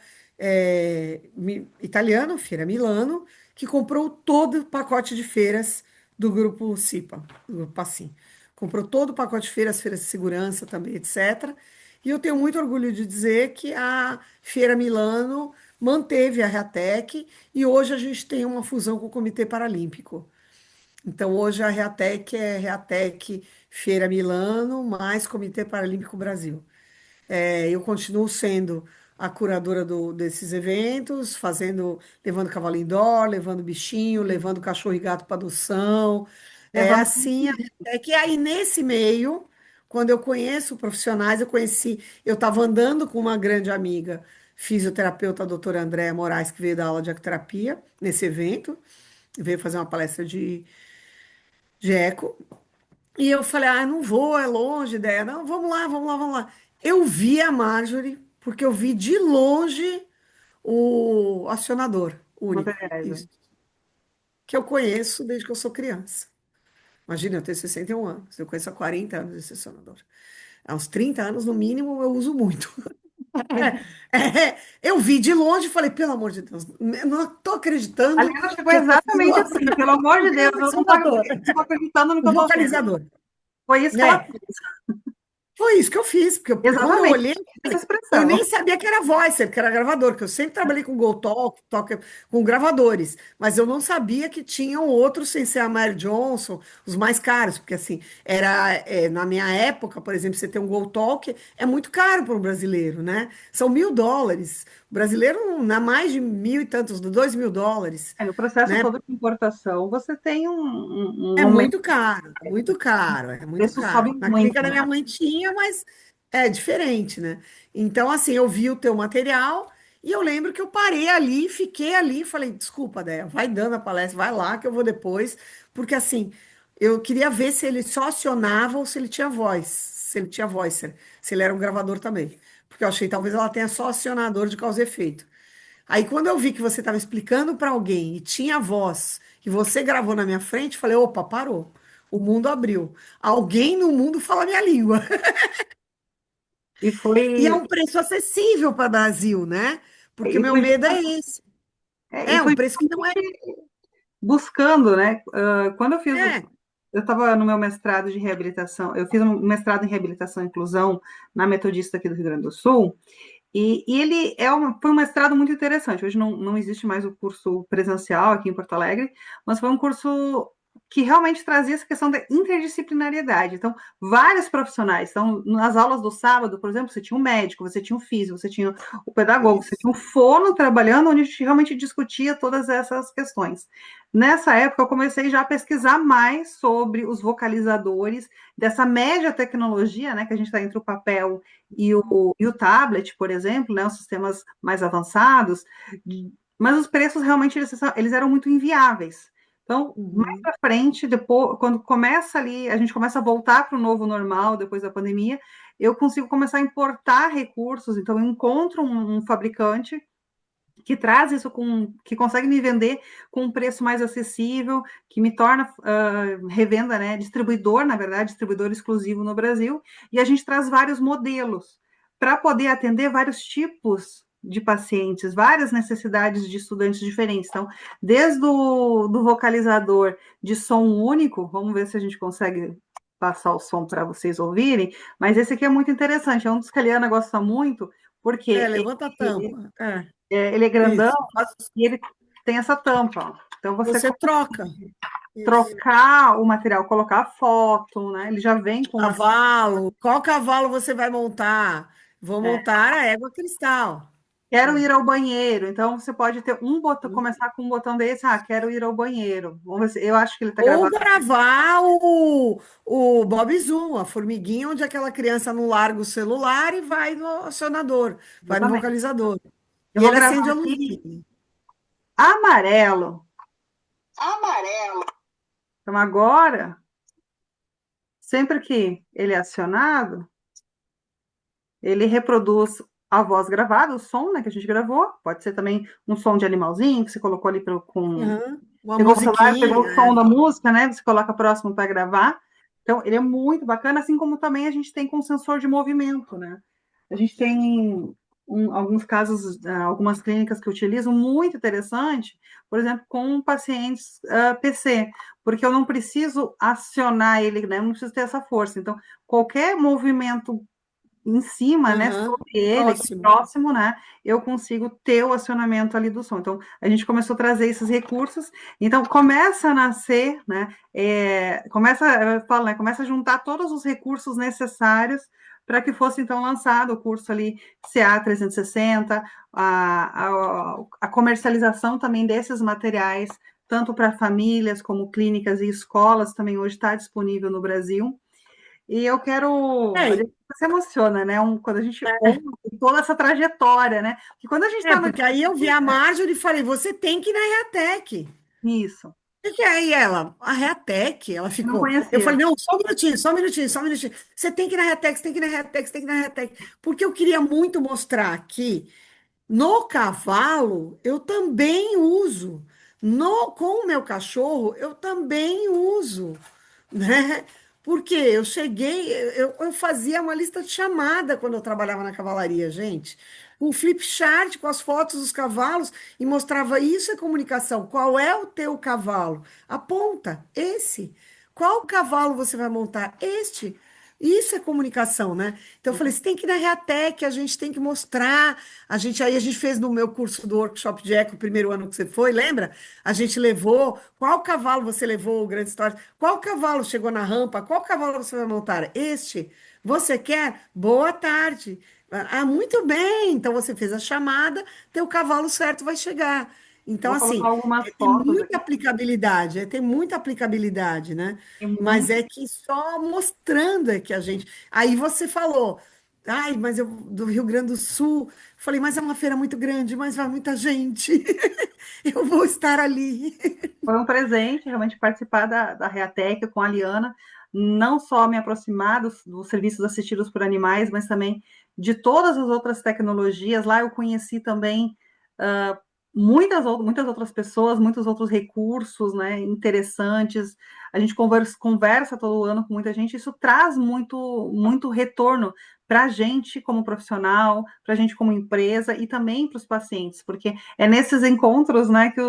B: italiano, Feira Milano, que comprou todo o pacote de feiras do grupo CIPA, do grupo Passim. Comprou todo o pacote de feiras, feiras de segurança também, etc. E eu tenho muito orgulho de dizer que a Feira Milano manteve a Reatec e hoje a gente tem uma fusão com o Comitê Paralímpico. Então, hoje a Reatec é Reatec Feira Milano mais Comitê Paralímpico Brasil. Eu continuo sendo a curadora desses eventos, levando cavalo indoor, levando bichinho, levando cachorro e gato para adoção. É
A: Levando
B: assim, é que aí nesse meio, quando eu conheço profissionais, eu estava andando com uma grande amiga, fisioterapeuta, a doutora Andréa Moraes, que veio dar aula de ecoterapia nesse evento, veio fazer uma palestra de eco. E eu falei, ah, não vou, é longe, ideia. Não, vamos lá, vamos lá, vamos lá. Eu vi a Marjorie, porque eu vi de longe o acionador único,
A: materiais, né?
B: isso, que eu conheço desde que eu sou criança. Imagina, eu tenho 61 anos, eu conheço há 40 anos esse acionador. Há uns 30 anos, no mínimo, eu uso muito. Eu vi de longe e falei, pelo amor de Deus, eu não estou
A: A
B: acreditando
A: Lena chegou
B: que essa
A: exatamente
B: pessoa
A: assim, pelo amor de
B: é
A: Deus,
B: um
A: eu
B: acionador,
A: não tô acreditando no que
B: o
A: eu tô vendo.
B: vocalizador,
A: Foi isso que ela
B: né?
A: fez.
B: Foi isso que eu fiz, porque quando eu
A: Exatamente
B: olhei,
A: essa
B: eu
A: expressão.
B: nem sabia que era voicer, que era gravador, que eu sempre trabalhei com Gotalk, com gravadores, mas eu não sabia que tinham outros sem ser a Mary Johnson, os mais caros, porque assim, na minha época, por exemplo, você ter um Gotalk é muito caro para um brasileiro, né? São US$ 1.000. O brasileiro não é mais de mil e tantos, US$ 2.000,
A: No processo
B: né?
A: todo de importação, você tem um
B: É
A: aumento,
B: muito caro, é muito caro, é
A: o
B: muito
A: preço sobe
B: caro. Na clínica
A: muito,
B: da
A: né?
B: minha mãe tinha, mas é diferente, né? Então, assim, eu vi o teu material e eu lembro que eu parei ali, fiquei ali, falei, desculpa, Déia, vai dando a palestra, vai lá que eu vou depois, porque assim, eu queria ver se ele só acionava ou se ele tinha voz, se ele tinha voicer, se ele era um gravador também. Porque eu achei, talvez ela tenha só acionador de causa e efeito. Aí, quando eu vi que você estava explicando para alguém e tinha voz, que você gravou na minha frente, falei: opa, parou. O mundo abriu. Alguém no mundo fala a minha língua.
A: E foi,
B: E é um preço acessível para o Brasil, né? Porque
A: e
B: meu
A: foi,
B: medo é esse.
A: e
B: É um
A: foi
B: preço que não é.
A: buscando, né? Quando
B: É.
A: eu estava no meu mestrado de reabilitação, eu fiz um mestrado em reabilitação e inclusão na Metodista aqui do Rio Grande do Sul, e ele foi um mestrado muito interessante. Hoje não existe mais o curso presencial aqui em Porto Alegre, mas foi um curso que realmente trazia essa questão da interdisciplinariedade. Então, vários profissionais. Então, nas aulas do sábado, por exemplo, você tinha um médico, você tinha um físico, você tinha o pedagogo, você tinha
B: Isso.
A: um fono trabalhando, onde a gente realmente discutia todas essas questões. Nessa época, eu comecei já a pesquisar mais sobre os vocalizadores, dessa média tecnologia, né, que a gente está entre o papel e o tablet, por exemplo, né, os sistemas mais avançados, mas os preços realmente eles eram muito inviáveis. Então, mais
B: Uhum.
A: para frente, depois, quando começa ali, a gente começa a voltar para o novo normal depois da pandemia, eu consigo começar a importar recursos. Então, eu encontro um fabricante que traz isso que consegue me vender com um preço mais acessível, que me torna revenda, né, distribuidor, na verdade, distribuidor exclusivo no Brasil, e a gente traz vários modelos para poder atender vários tipos de pacientes, várias necessidades de estudantes diferentes. Então, desde do vocalizador de som único, vamos ver se a gente consegue passar o som para vocês ouvirem, mas esse aqui é muito interessante, é um dos que a Liana gosta muito, porque
B: Levanta a tampa.
A: ele é grandão
B: Isso.
A: e ele tem essa tampa. Ó. Então você
B: Você troca. Isso.
A: trocar o material, colocar foto, né? Ele já vem com uma.
B: Cavalo, qual cavalo você vai montar? Vou
A: É,
B: montar a égua cristal.
A: quero
B: É.
A: ir ao banheiro. Então você pode ter um botão, começar com um botão desse. Ah, quero ir ao banheiro. Vamos ver se, eu acho que ele está
B: Ou
A: gravado.
B: gravar o Bob Zoom, a formiguinha, onde aquela criança não larga o celular e vai no acionador, vai no
A: Exatamente.
B: vocalizador.
A: Eu
B: E
A: vou
B: ele
A: gravar
B: acende a
A: aqui
B: luzinha.
A: amarelo. Então agora, sempre que ele é acionado, ele reproduz a voz gravada, o som, né, que a gente gravou. Pode ser também um som de animalzinho que você colocou ali com.
B: Aham. Uma
A: Pegou o celular, pegou o
B: musiquinha,
A: som
B: é.
A: da música, né? Você coloca próximo para gravar. Então, ele é muito bacana, assim como também a gente tem com sensor de movimento, né? A gente tem alguns casos, algumas clínicas que utilizam muito interessante, por exemplo, com pacientes PC, porque eu não preciso acionar ele, né? Eu não preciso ter essa força. Então, qualquer movimento em cima, né,
B: Aham.
A: sobre ele, aqui
B: Próximo.
A: próximo, né, eu consigo ter o acionamento ali do som. Então, a gente começou a trazer esses recursos. Então, começa a nascer, né, eu falo, né, começa a juntar todos os recursos necessários para que fosse, então, lançado o curso ali CA 360, a comercialização também desses materiais, tanto para famílias como clínicas e escolas, também hoje está disponível no Brasil. E eu quero. A
B: É,
A: gente se emociona, né? Quando a gente ouve toda essa trajetória, né? Porque quando a gente está no
B: porque aí eu vi a Marjorie e falei, você tem que ir na Reatec.
A: isso,
B: Que é aí ela? A Reatec, ela
A: eu não
B: ficou. Eu
A: conhecia.
B: falei, não, só um minutinho, só um minutinho, só um minutinho. Você tem que ir na Reatec, você tem que ir na Reatec, você tem que ir na Reatec. Porque eu queria muito mostrar aqui no cavalo, eu também uso. Com o meu cachorro, eu também uso, né? Porque eu cheguei, eu fazia uma lista de chamada quando eu trabalhava na cavalaria, gente. Um flip chart com as fotos dos cavalos e mostrava isso é comunicação. Qual é o teu cavalo? Aponta, esse. Qual cavalo você vai montar? Este. Isso é comunicação, né? Então eu falei, você tem que ir na Reatec, a gente tem que mostrar. A gente fez no meu curso do workshop de eco, o primeiro ano que você foi, lembra? A gente levou. Qual cavalo você levou, o Grande História? Qual cavalo chegou na rampa? Qual cavalo você vai montar? Este. Você quer? Boa tarde. Ah, muito bem. Então você fez a chamada, teu cavalo certo vai chegar. Então,
A: Vou colocar
B: assim,
A: algumas
B: tem
A: fotos
B: muita
A: aqui.
B: aplicabilidade, tem muita aplicabilidade, né?
A: É
B: Mas
A: muito.
B: é que só mostrando é que a gente. Aí você falou, ai, mas eu do Rio Grande do Sul. Falei, mas é uma feira muito grande, mas vai muita gente. Eu vou estar ali.
A: Foi um presente realmente participar da Reatec com a Liana, não só me aproximar dos serviços assistidos por animais, mas também de todas as outras tecnologias. Lá eu conheci também muitas outras pessoas, muitos outros recursos, né, interessantes. A gente conversa todo ano com muita gente, isso traz muito retorno para a gente como profissional, para a gente como empresa e também para os pacientes, porque é nesses encontros, né, que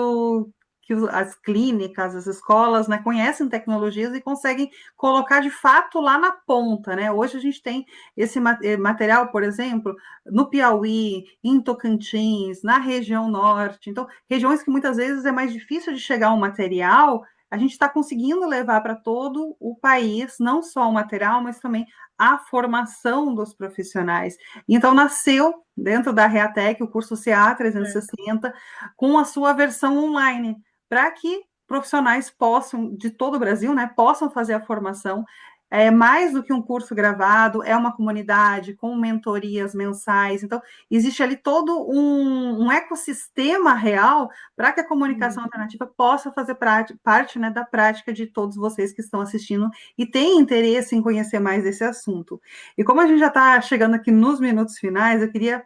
A: as clínicas, as escolas, né, conhecem tecnologias e conseguem colocar de fato lá na ponta, né? Hoje a gente tem esse material, por exemplo, no Piauí, em Tocantins, na região norte. Então, regiões que muitas vezes é mais difícil de chegar um material, a gente está conseguindo levar para todo o país, não só o material, mas também a formação dos profissionais. Então, nasceu dentro da Reatec o curso CA
B: É.
A: 360 com a sua versão online, para que profissionais possam, de todo o Brasil, né, possam fazer a formação. É mais do que um curso gravado, é uma comunidade com mentorias mensais. Então, existe ali todo um ecossistema real para que a comunicação alternativa possa fazer parte, né, da prática de todos vocês que estão assistindo e têm interesse em conhecer mais desse assunto. E como a gente já está chegando aqui nos minutos finais, eu queria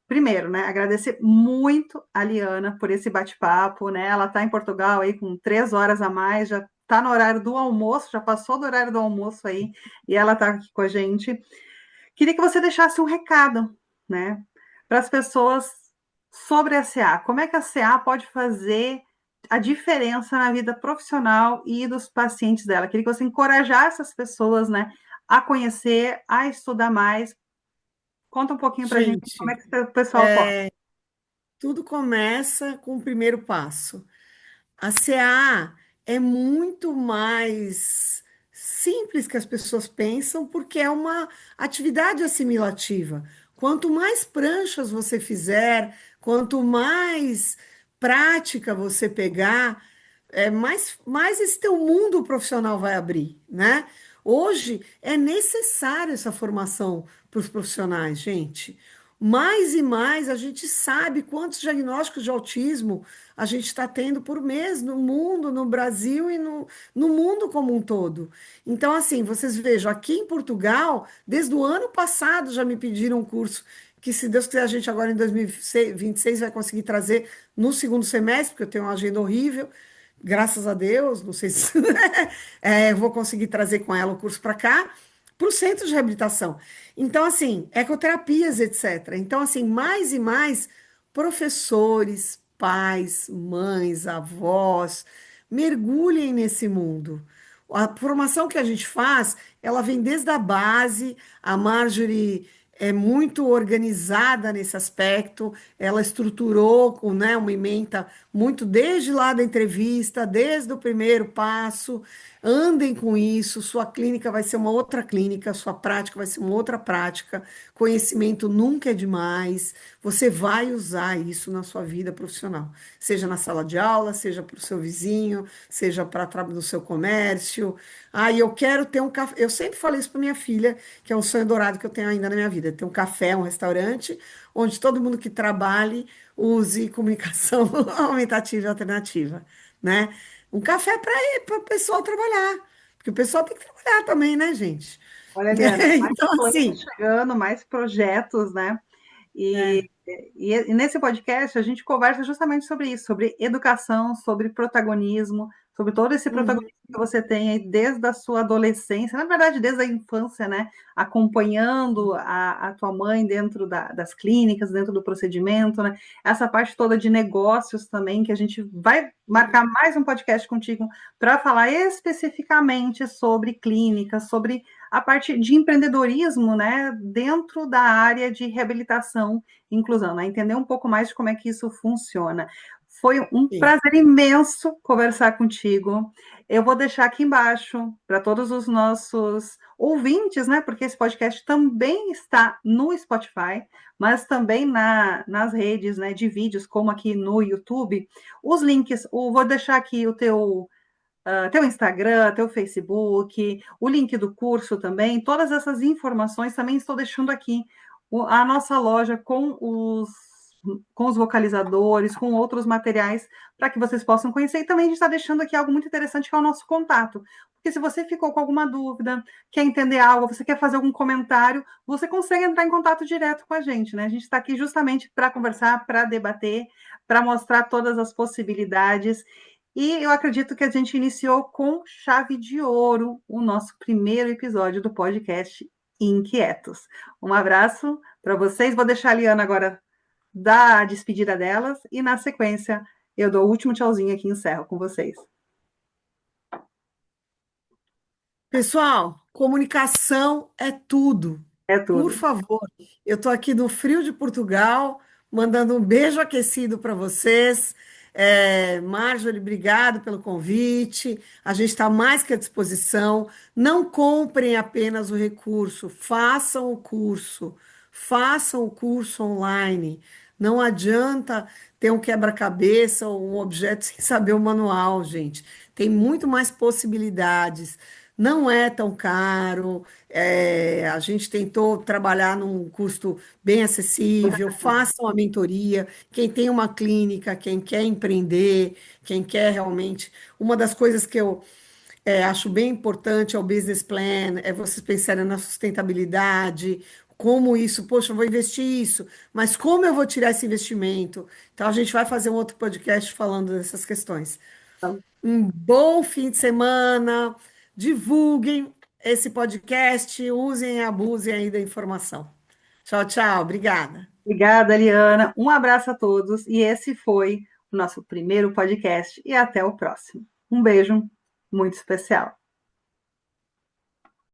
A: primeiro, né, agradecer muito a Liana por esse bate-papo, né? Ela está em Portugal aí com 3 horas a mais, já está no horário do almoço, já passou do horário do almoço aí, e ela está aqui com a gente. Queria que você deixasse um recado, né, para as pessoas sobre a CA. Como é que a CA pode fazer a diferença na vida profissional e dos pacientes dela? Queria que você encorajasse as pessoas, né, a conhecer, a estudar mais. Conta um pouquinho para a gente como
B: Gente,
A: é que o pessoal pode.
B: tudo começa com o primeiro passo. A CA é muito mais simples que as pessoas pensam, porque é uma atividade assimilativa. Quanto mais pranchas você fizer, quanto mais prática você pegar, mais esse teu mundo profissional vai abrir, né? Hoje é necessário essa formação para os profissionais, gente. Mais e mais a gente sabe quantos diagnósticos de autismo a gente está tendo por mês no mundo, no Brasil e no mundo como um todo. Então, assim, vocês vejam, aqui em Portugal, desde o ano passado já me pediram um curso que, se Deus quiser, a gente agora em 2026 vai conseguir trazer no segundo semestre, porque eu tenho uma agenda horrível, graças a Deus, não sei se vou conseguir trazer com ela o curso para cá, para o centro de reabilitação. Então, assim, ecoterapias, etc. Então, assim, mais e mais professores, pais, mães, avós, mergulhem nesse mundo. A formação que a gente faz, ela vem desde a base, a Marjorie é muito organizada nesse aspecto, ela estruturou com, né, uma ementa muito desde lá da entrevista, desde o primeiro passo. Andem com isso, sua clínica vai ser uma outra clínica, sua prática vai ser uma outra prática. Conhecimento nunca é demais. Você vai usar isso na sua vida profissional, seja na sala de aula, seja para o seu vizinho, seja para no seu comércio. Ah, e eu quero ter um café. Eu sempre falei isso para minha filha, que é um sonho dourado que eu tenho ainda na minha vida, ter um café, um restaurante, onde todo mundo que trabalhe use comunicação aumentativa e alternativa, né? Um café para o pessoal trabalhar, porque o pessoal tem que trabalhar também, né, gente?
A: Olha, Eliana, mais
B: Então,
A: planos
B: assim,
A: chegando, mais projetos, né?
B: é,
A: E, e nesse podcast a gente conversa justamente sobre isso, sobre educação, sobre protagonismo, sobre todo esse
B: uhum,
A: protagonismo que você tem aí desde a sua adolescência, na verdade, desde a infância, né? Acompanhando a tua mãe dentro das clínicas, dentro do procedimento, né? Essa parte toda de negócios também, que a gente vai marcar mais um podcast contigo para falar especificamente sobre clínicas, sobre a parte de empreendedorismo, né, dentro da área de reabilitação e inclusão, né, entender um pouco mais de como é que isso funciona. Foi um
B: sim.
A: prazer imenso conversar contigo. Eu vou deixar aqui embaixo para todos os nossos ouvintes, né, porque esse podcast também está no Spotify, mas também nas redes, né, de vídeos, como aqui no YouTube, os links. Vou deixar aqui o teu Instagram, teu Facebook, o link do curso também, todas essas informações também estou deixando aqui. A nossa loja com os vocalizadores, com outros materiais, para que vocês possam conhecer. E também a gente está deixando aqui algo muito interessante, que é o nosso contato. Porque se você ficou com alguma dúvida, quer entender algo, você quer fazer algum comentário, você consegue entrar em contato direto com a gente, né? A gente está aqui justamente para conversar, para debater, para mostrar todas as possibilidades. E eu acredito que a gente iniciou com chave de ouro o nosso primeiro episódio do podcast Inquietos. Um abraço para vocês. Vou deixar a Liana agora dar a despedida delas e, na sequência, eu dou o último tchauzinho aqui e encerro com vocês.
B: Pessoal, comunicação é tudo.
A: É
B: Por
A: tudo.
B: favor, eu estou aqui no frio de Portugal, mandando um beijo aquecido para vocês. Marjorie, obrigado pelo convite. A gente está mais que à disposição. Não comprem apenas o recurso, façam o curso online. Não adianta ter um quebra-cabeça ou um objeto sem saber o manual, gente. Tem muito mais possibilidades. Não é tão caro. A gente tentou trabalhar num custo bem acessível. Façam a mentoria. Quem tem uma clínica, quem quer empreender, quem quer realmente. Uma das coisas que eu acho bem importante é o business plan, é vocês pensarem na sustentabilidade. Como isso, poxa, eu vou investir isso, mas como eu vou tirar esse investimento? Então, a gente vai fazer um outro podcast falando dessas questões. Um bom fim de semana. Divulguem esse podcast, usem e abusem aí da informação. Tchau, tchau. Obrigada.
A: Obrigada, Liana. Um abraço a todos. E esse foi o nosso primeiro podcast. E até o próximo. Um beijo muito especial.